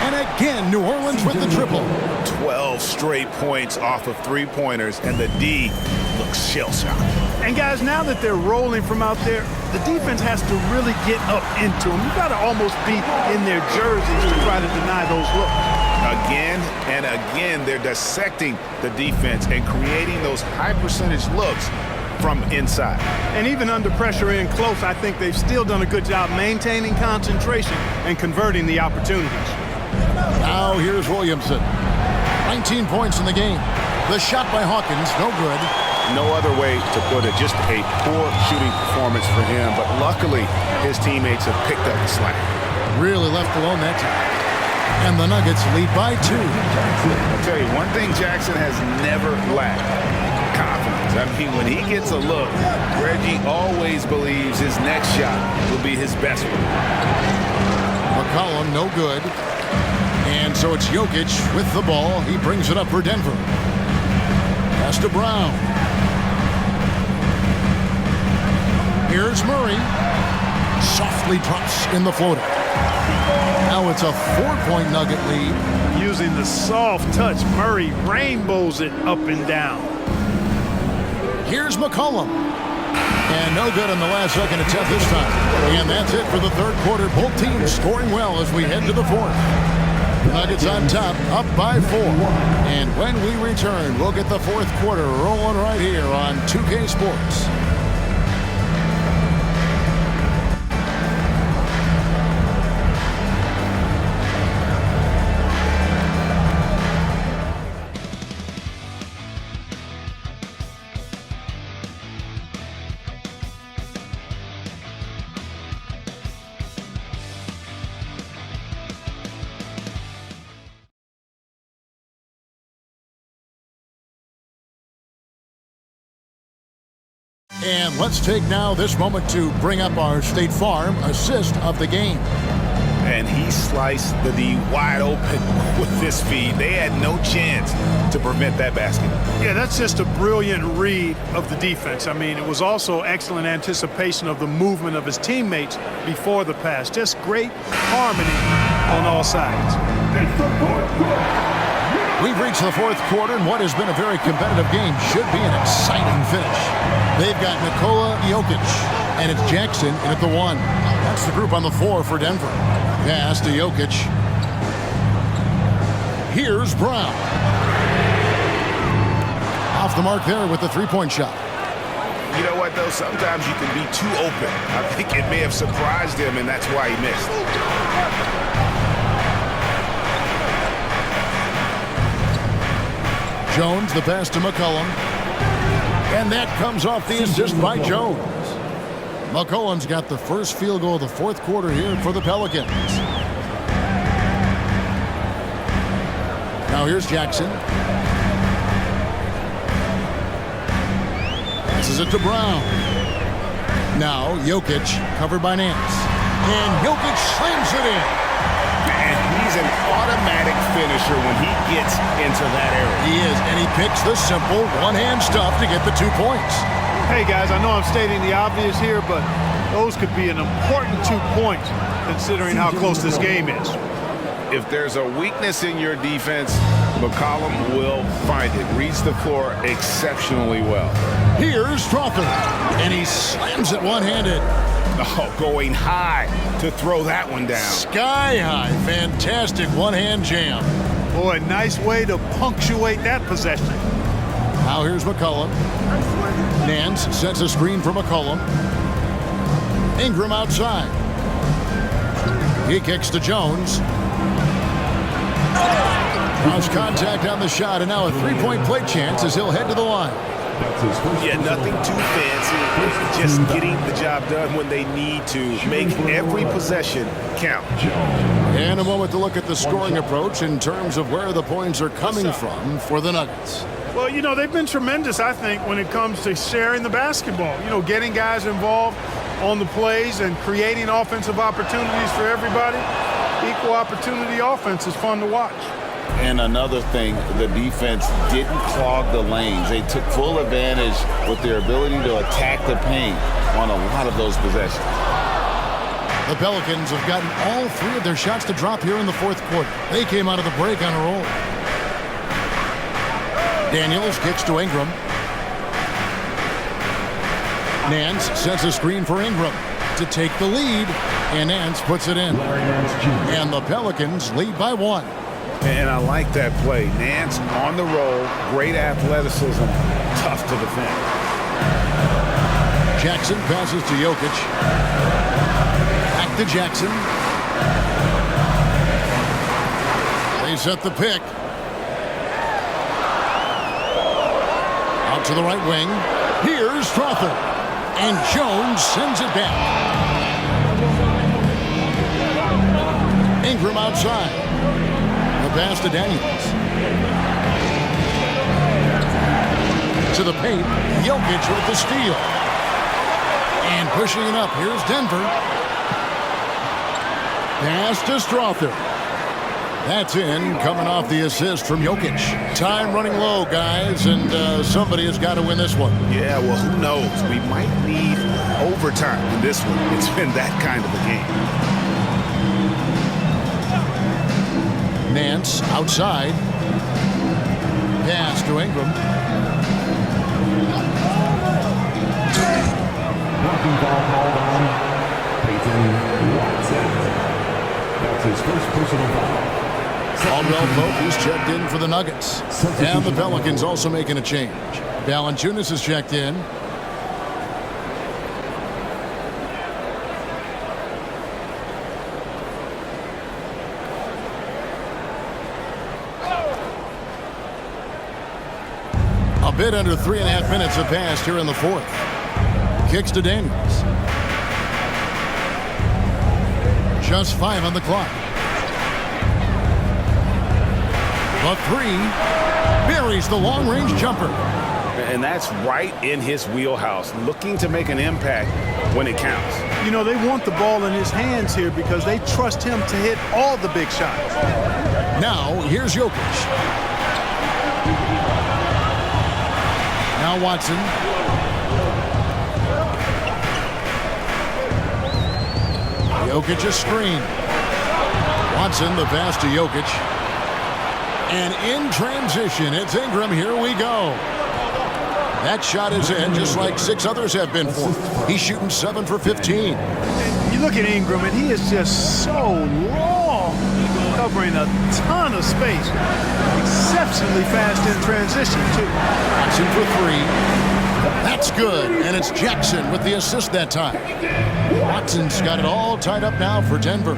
And again, New Orleans with the triple.
12 straight points off of three-pointers, and the D looks shell-shocked.
And guys, now that they're rolling from out there, the defense has to really get up into them. You got to almost be in their jerseys to try to deny those looks.
Again and again, they're dissecting the defense and creating those high-percentage looks from inside.
And even under pressure in close, I think they've still done a good job maintaining concentration and converting the opportunities.
Now here's Williamson. 19 points in the game. The shot by Hawkins, no good.
No other way to put it, just a poor shooting performance for him, but luckily his teammates have picked up the slack.
Really left alone that time. And the Nuggets lead by 2.
I'll tell you, one thing Jackson has never lacked, confidence. I mean, when he gets a look, Reggie always believes his next shot will be his best one.
McCollum, no good. And so it's Jokic with the ball. He brings it up for Denver. Pass to Brown. Here's Murray. Softly drops in the floater. Now it's a 4-point Nugget lead.
Using the soft touch, Murray rainbows it up and down.
Here's McCollum. And no good on the last second attempt this time. And that's it for the third quarter. Both teams scoring well as we head to the fourth. Nuggets on top, up by 4. And when we return, we'll get the fourth quarter rolling right here on 2K Sports. And let's take now this moment to bring up our State Farm assist of the game.
And he sliced the D wide open with this feed. They had no chance to prevent that basket.
Yeah, that's just a brilliant read of the defense. I mean, it was also excellent anticipation of the movement of his teammates before the pass. Just great harmony on all sides.
We've reached the fourth quarter, and what has been a very competitive game should be an exciting finish. They've got Nikola Jokic, and it's Jackson in at the 1. That's the group on the floor for Denver. Pass to Jokic. Here's Brown. Off the mark there with the three-point shot.
You know what, though? Sometimes you can be too open. I think it may have surprised him, and that's why he missed.
Jones, the pass to McCollum. And that comes off the assist by Jones. McCollum's got the first field goal of the fourth quarter here for the Pelicans. Now here's Jackson. Passes it to Brown. Now Jokic covered by Nance. And Jokic slams it in.
And he's an automatic finisher when he gets into that area.
He is, and he picks the simple one-hand stuff to get the 2 points.
Hey, guys, I know I'm stating the obvious here, but those could be an important 2 points considering how close this game is.
If there's a weakness in your defense, McCollum will find it. Reads the floor exceptionally well.
Here's Crawford, and he slams it one-handed.
Oh, going high to throw that one down.
Sky high. Fantastic one-hand jam.
Boy, nice way to punctuate that possession.
Now here's McCollum. Nance sets a screen for McCollum. Ingram outside. He kicks to Jones. Cross contact on the shot, and now a three-point play chance as he'll head to the line.
Yeah, nothing too fancy. Just getting the job done when they need to. Make every possession count.
And a moment to look at the scoring approach in terms of where the points are coming from for the Nuggets.
Well, you know, they've been tremendous, I think, when it comes to sharing the basketball. You know, getting guys involved on the plays and creating offensive opportunities for everybody. Equal opportunity offense is fun to watch.
And another thing, the defense didn't clog the lanes. They took full advantage with their ability to attack the paint on a lot of those possessions.
The Pelicans have gotten all 3 of their shots to drop here in the fourth quarter. They came out of the break on a roll. Daniels kicks to Ingram. Nance sets a screen for Ingram to take the lead, and Nance puts it in. And the Pelicans lead by 1.
And I like that play. Nance on the roll, great athleticism, tough to defend.
Jackson passes to Jokic. Back to Jackson. They set the pick. Out to the right wing. Here's Crawford. And Jones sends it back. Ingram outside. The pass to Daniels. To the paint. Jokic with the steal. And pushing it up. Here's Denver. Pass to Strother. That's in, coming off the assist from Jokic. Time running low, guys, and somebody has got to win this one.
Yeah, well, who knows? We might need overtime in this one. It's been that kind of a game.
Nance outside. Pass to Ingram.
blocking foul called on Peyton Watson. That's his first personal foul.
Caldwell Pope is checked in for the Nuggets. And the Pelicans also making a change. Valanciunas is checked in. A bit under 3.5 minutes have passed here in the fourth. Kicks to Daniels. Just 5 on the clock. The three buries the long-range jumper.
And that's right in his wheelhouse, looking to make an impact when it counts.
You know, they want the ball in his hands here because they trust him to hit all the big shots.
Now, here's Jokic. Now Watson. Jokic a screen. Watson, the pass to Jokic. And in transition, it's Ingram. Here we go. That shot is in, just like 6 others have been for him. He's shooting 7 for 15.
And you look at Ingram, and he is just so long, covering a ton of space. Exceptionally fast in transition, too.
Watson for 3. That's good, and it's Jackson with the assist that time. Watson's got it all tied up now for Denver.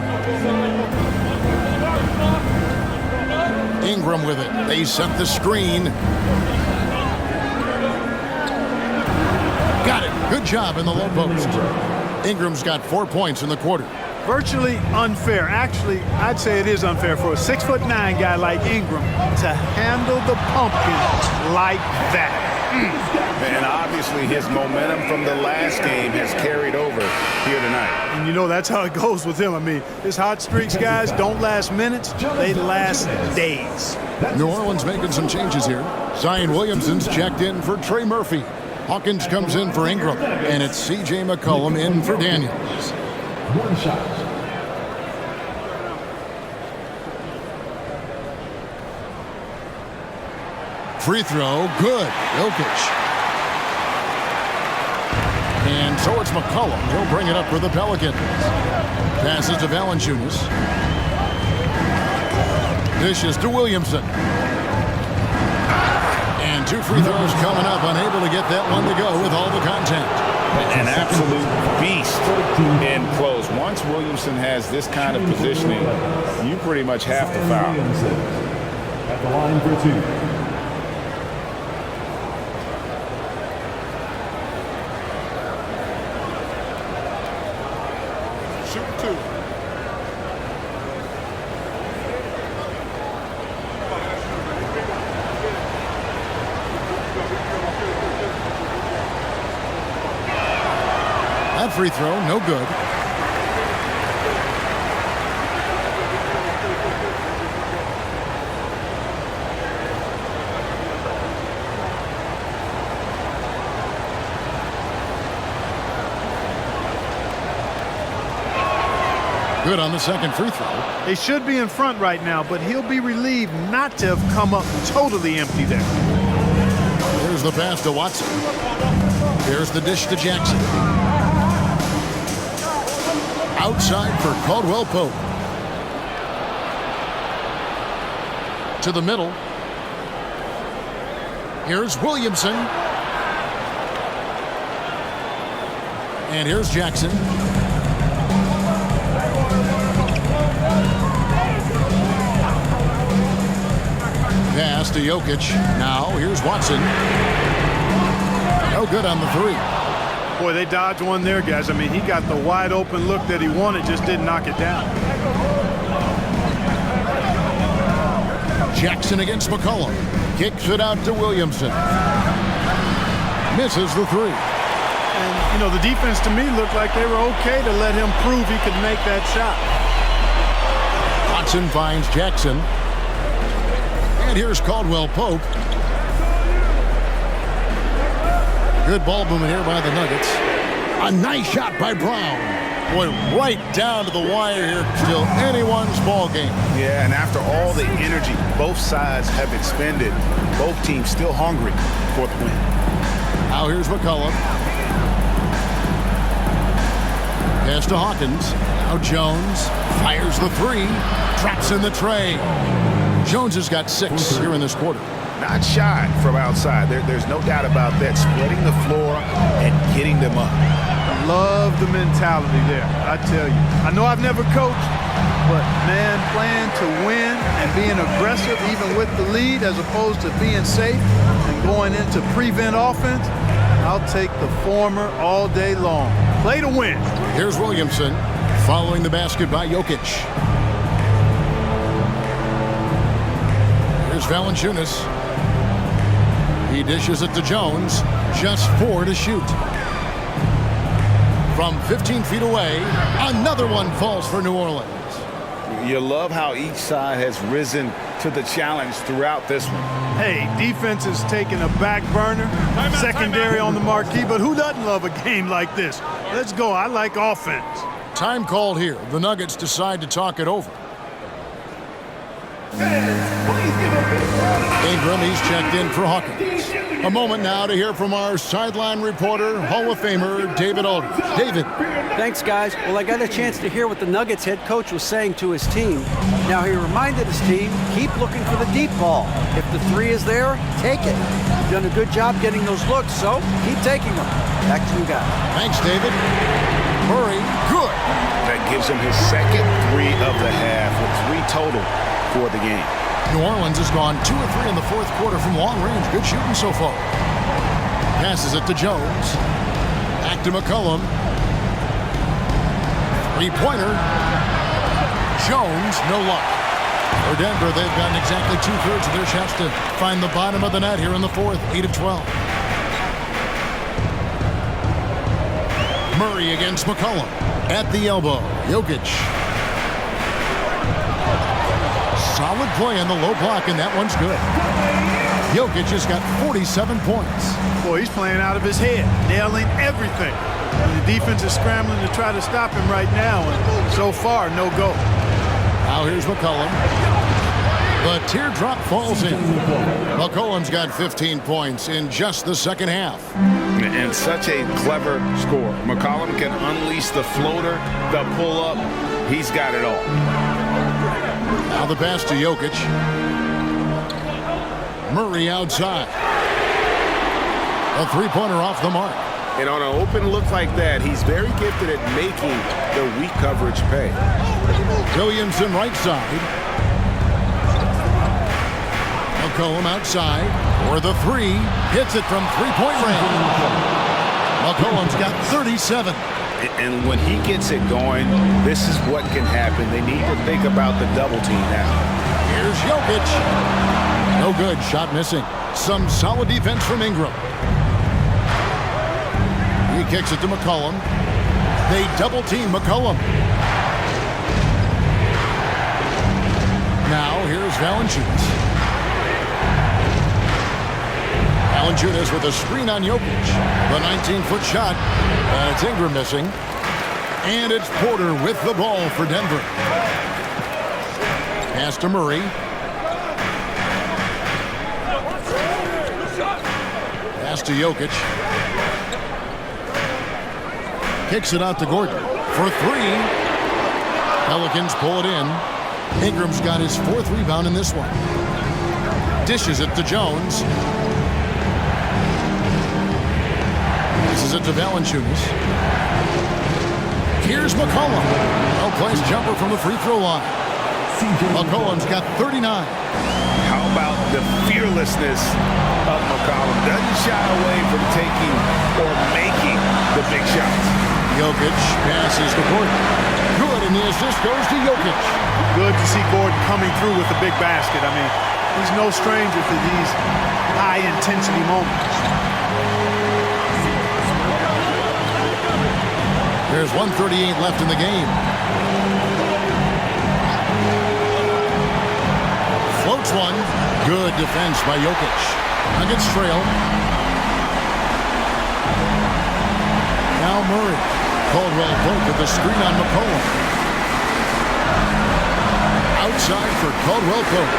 Ingram with it. They set the screen. Got it. Good job in the low post. Ingram's got 4 points in the quarter.
Virtually unfair. Actually, I'd say it is unfair for a 6'9" guy like Ingram to handle the pumpkin like that.
And obviously his momentum from the last game has carried over here tonight.
And you know that's how it goes with him. I mean, his hot streaks, guys, don't last minutes. They last days.
New Orleans making some changes here. Zion Williamson's checked in for Trey Murphy. Hawkins comes in for Ingram. And it's C.J. McCollum in for Daniels.
1 shot.
Free throw, good. Jokic. And so it's McCollum. He'll bring it up for the Pelicans. Passes to Valanciunas. Dishes to Williamson. And 2 free throws coming up. Unable to get that one to go with all the contact.
An absolute beast in close. Once Williamson has this kind of positioning, you pretty much have to foul.
At the line for 2.
That free throw, no good. Good on the second free throw.
They should be in front right now, but he'll be relieved not to have come up totally empty there.
Here's the pass to Watson. Here's the dish to Jackson. Outside for Caldwell Pope. To the middle. Here's Williamson. And here's Jackson. Pass to Jokic. Now here's Watson. No good on the 3.
Boy, they dodged one there, guys. I mean, he got the wide open look that he wanted, just didn't knock it down.
Jackson against McCollum. Kicks it out to Williamson. Misses the 3.
And, you know, the defense to me looked like they were okay to let him prove he could make that shot.
Watson finds Jackson. And here's Caldwell Pope. Good ball movement here by the Nuggets. A nice shot by Brown. Boy, right down to the wire here. Still anyone's ball game.
Yeah, and after all the energy both sides have expended, both teams still hungry for the win.
Now here's McCollum. Pass to Hawkins. Now Jones fires the three. Drops in the tray. Jones has got 6 here in this quarter.
Not shy from outside. There's no doubt about that. Splitting the floor and getting them up.
Love the mentality there, I tell you. I know I've never coached, but, man, playing to win and being aggressive even with the lead as opposed to being safe and going into prevent offense, I'll take the former all day long. Play to win.
Here's Williamson following the basket by Jokic. Here's Valanciunas. He dishes it to Jones. Just 4 to shoot. From 15 feet away, another one falls for New Orleans.
You love how each side has risen to the challenge throughout this one.
Hey, defense is taking a back burner, secondary on the marquee, but who doesn't love a game like this? Let's go. I like offense.
Time called here. The Nuggets decide to talk it over. Ingram, he's checked in for Hawkins. A moment now to hear from our sideline reporter, Hall of Famer David Aldridge. David.
Thanks, guys. Well, I got a chance to hear what the Nuggets head coach was saying to his team. Now, he reminded his team, keep looking for the deep ball. If the 3 is there, take it. You've done a good job getting those looks, so keep taking them. Back to you guys.
Thanks, David. Murray, good.
That gives him his second 3 of the half, with 3 total for the game.
New Orleans has gone 2 of 3 in the fourth quarter from long range. Good shooting so far. Passes it to Jones. Back to McCollum. 3-pointer. Jones, no luck. For Denver, they've gotten exactly 2/3 of their shots to find the bottom of the net here in the fourth. 8 of 12. Murray against McCollum. At the elbow. Jokic. Solid play on the low block, and that one's good. Jokic has got 47 points.
Boy, he's playing out of his head, nailing everything. And the defense is scrambling to try to stop him right now, and so far, no go.
Now here's McCollum. The teardrop falls in. McCollum's got 15 points in just the second half.
And such a clever score. McCollum can unleash the floater, the pull-up. He's got it all.
Now the pass to Jokic. Murray outside. A 3-pointer off the mark.
And on an open look like that, he's very gifted at making the weak coverage pay.
Williamson right side. McCollum outside. For the 3. Hits it from 3-point range. McCollum's got 37.
And when he gets it going, this is what can happen. They need to think about the double team now.
Here's Jokic. No good. Shot missing. Some solid defense from Ingram. He kicks it to McCollum. They double team McCollum. Now here's Valanciunas. Valanciunas with a screen on Jokic. The 19-foot shot. And it's Ingram missing. And it's Porter with the ball for Denver. Pass to Murray. Pass to Jokic. Kicks it out to Gordon. For 3. Pelicans pull it in. Ingram's got his 4th rebound in this one. Dishes it to Jones. Passes it to Valanciunas. Here's McCollum. Well-placed jumper from the free throw line. McCollum's got 39.
How about the fearlessness of McCollum? Doesn't shy away from taking or making the big shots.
Jokic passes to Gordon. Good, and the assist goes to Jokic.
Good to see Gordon coming through with the big basket. I mean, he's no stranger to these high-intensity moments.
There's 1:38 left in the game. Floats one. Good defense by Jokic. Nuggets trail. Now Murray. Caldwell Pope with the screen on McCollum. Outside for Caldwell Pope.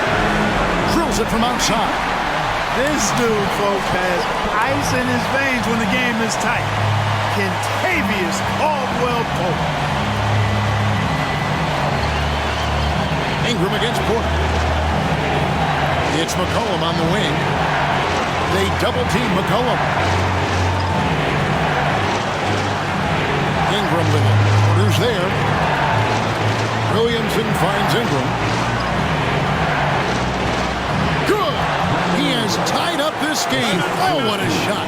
Drills it from outside.
This dude, folks, has ice in his veins when the game is tight. Kentavious Caldwell-Pope.
Ingram against Porter. It's McCollum on the wing. They double-team McCollum. Ingram with it. Porter's there. Williamson finds Ingram. Good! He has tied up this game. Oh, what a shot.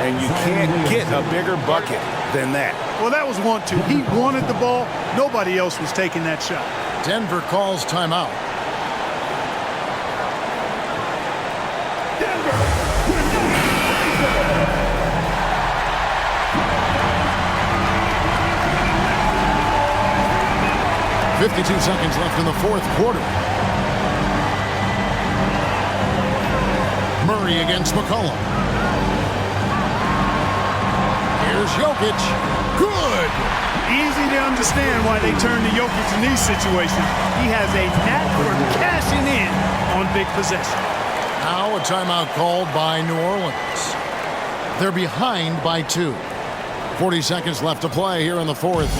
And you can't get a bigger bucket than that.
Well, that was 1-2. He wanted the ball. Nobody else was taking that shot.
Denver calls timeout.
Denver.
52 seconds left in the fourth quarter. Murray against McCollum. Here's Jokic. Good!
Easy to understand why they turn to Jokic in these situations. He has a knack for cashing in on big possession.
Now a timeout called by New Orleans. They're behind by 2. 40 seconds left to play here in the fourth.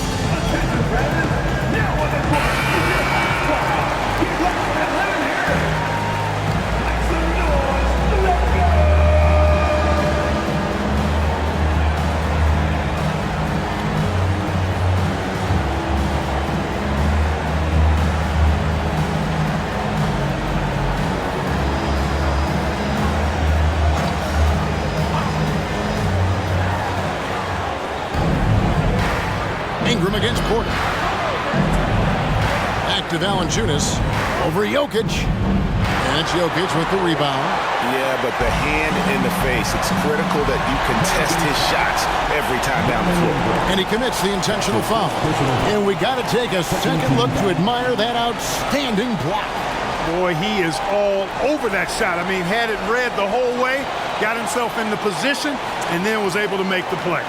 Ingram against Porter. Back to Valanciunas over Jokic. And it's Jokic with the rebound.
Yeah, but the hand in the face, it's critical that you contest his shots every time down the floor.
And he commits the intentional foul. And we got to take a second look to admire that outstanding block.
Boy, he is all over that shot. I mean, had it read the whole way, got himself in the position, and then was able to make the play.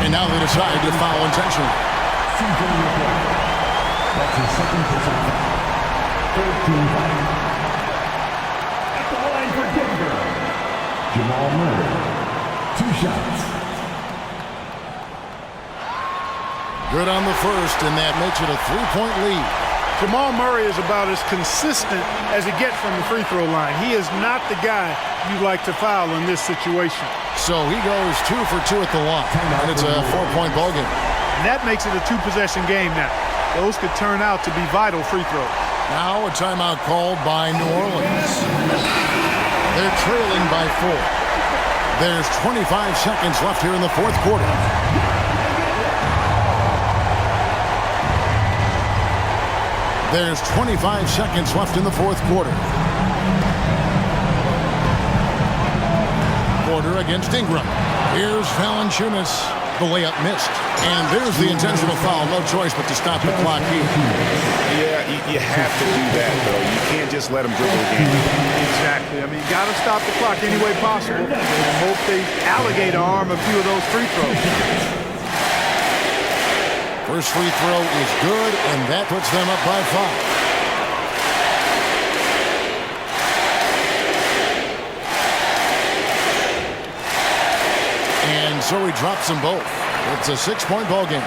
And now they decide to foul intentionally.
That's his second personal foul. 13 foul. At the line for Denver, Jamal Murray. 2 shots.
Good on the first, and that makes it a 3-point lead.
Jamal Murray is about as consistent as it gets from the free throw line. He is not the guy you'd like to foul in this situation.
So he goes 2 for 2 at the line, and it's a 4-point ball game.
And that makes it a 2-possession game now. Those could turn out to be vital free throws.
Now a timeout called by New Orleans. They're trailing by 4. There's 25 seconds left here in the fourth quarter. There's 25 seconds left in the fourth quarter. Porter against Ingram. Here's Valanciunas. The layup missed. And there's the intentional foul. No choice but to stop the clock here.
Yeah, you have to do that, though. You can't just let them dribble again.
Exactly. I mean, you got to stop the clock any way possible and hope they alligator arm a few of those free throws.
First free throw is good, and that puts them up by 5. And so he drops them both. It's a 6-point ball game.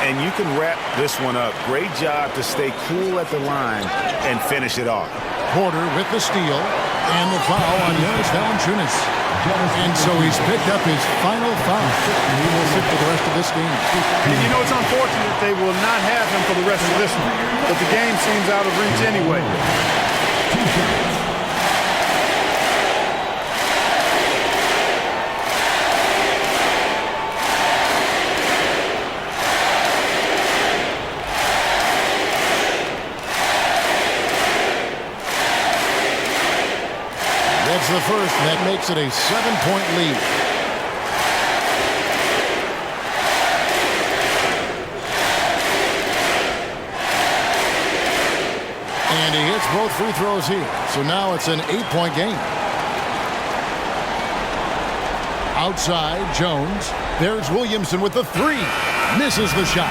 And you can wrap this one up. Great job to stay cool at the line and finish it off.
Porter with the steal and the foul on Jonas Valanciunas. And so he's picked up his final foul. And he will sit for the rest of this game.
And you know, it's unfortunate they will not have him for the rest of this one. But the game seems out of reach anyway.
That's the first, and that makes it a 7-point lead. And he hits both free throws here. So now it's an 8-point game. Outside, Jones. There's Williamson with the 3. Misses the shot.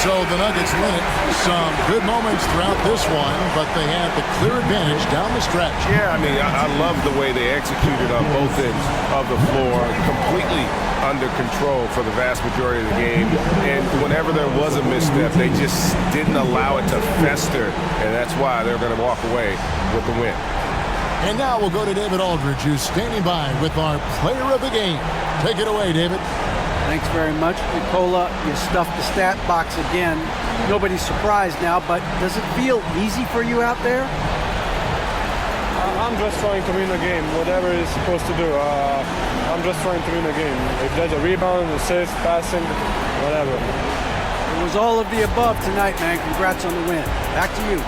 So the Nuggets win it. Some good moments throughout this one, but they had the clear advantage down the stretch.
Yeah, I mean, I love the way they executed on both ends of the floor, completely under control for the vast majority of the game. And whenever there was a misstep, they just didn't allow it to fester, and that's why they're going to walk away with the win.
And now we'll go to David Aldridge, who's standing by with our player of the game. Take it away, David.
Thanks very much, Nicola. You stuffed the stat box again. Nobody's surprised now, but does it feel easy for you out there?
I'm just trying to win the game, whatever it's supposed to do. I'm just trying to win the game. If there's a rebound, assist, passing, whatever.
It was all of the above tonight, man. Congrats on the win. Back to you.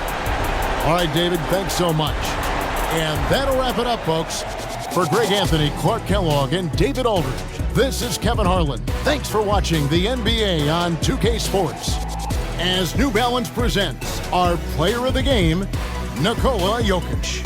All right, David, thanks so much. And that'll wrap it up, folks. For Greg Anthony, Clark Kellogg, and David Aldridge, this is Kevin Harlan. Thanks for watching the NBA on 2K Sports. As New Balance presents our player of the game, Nikola Jokic.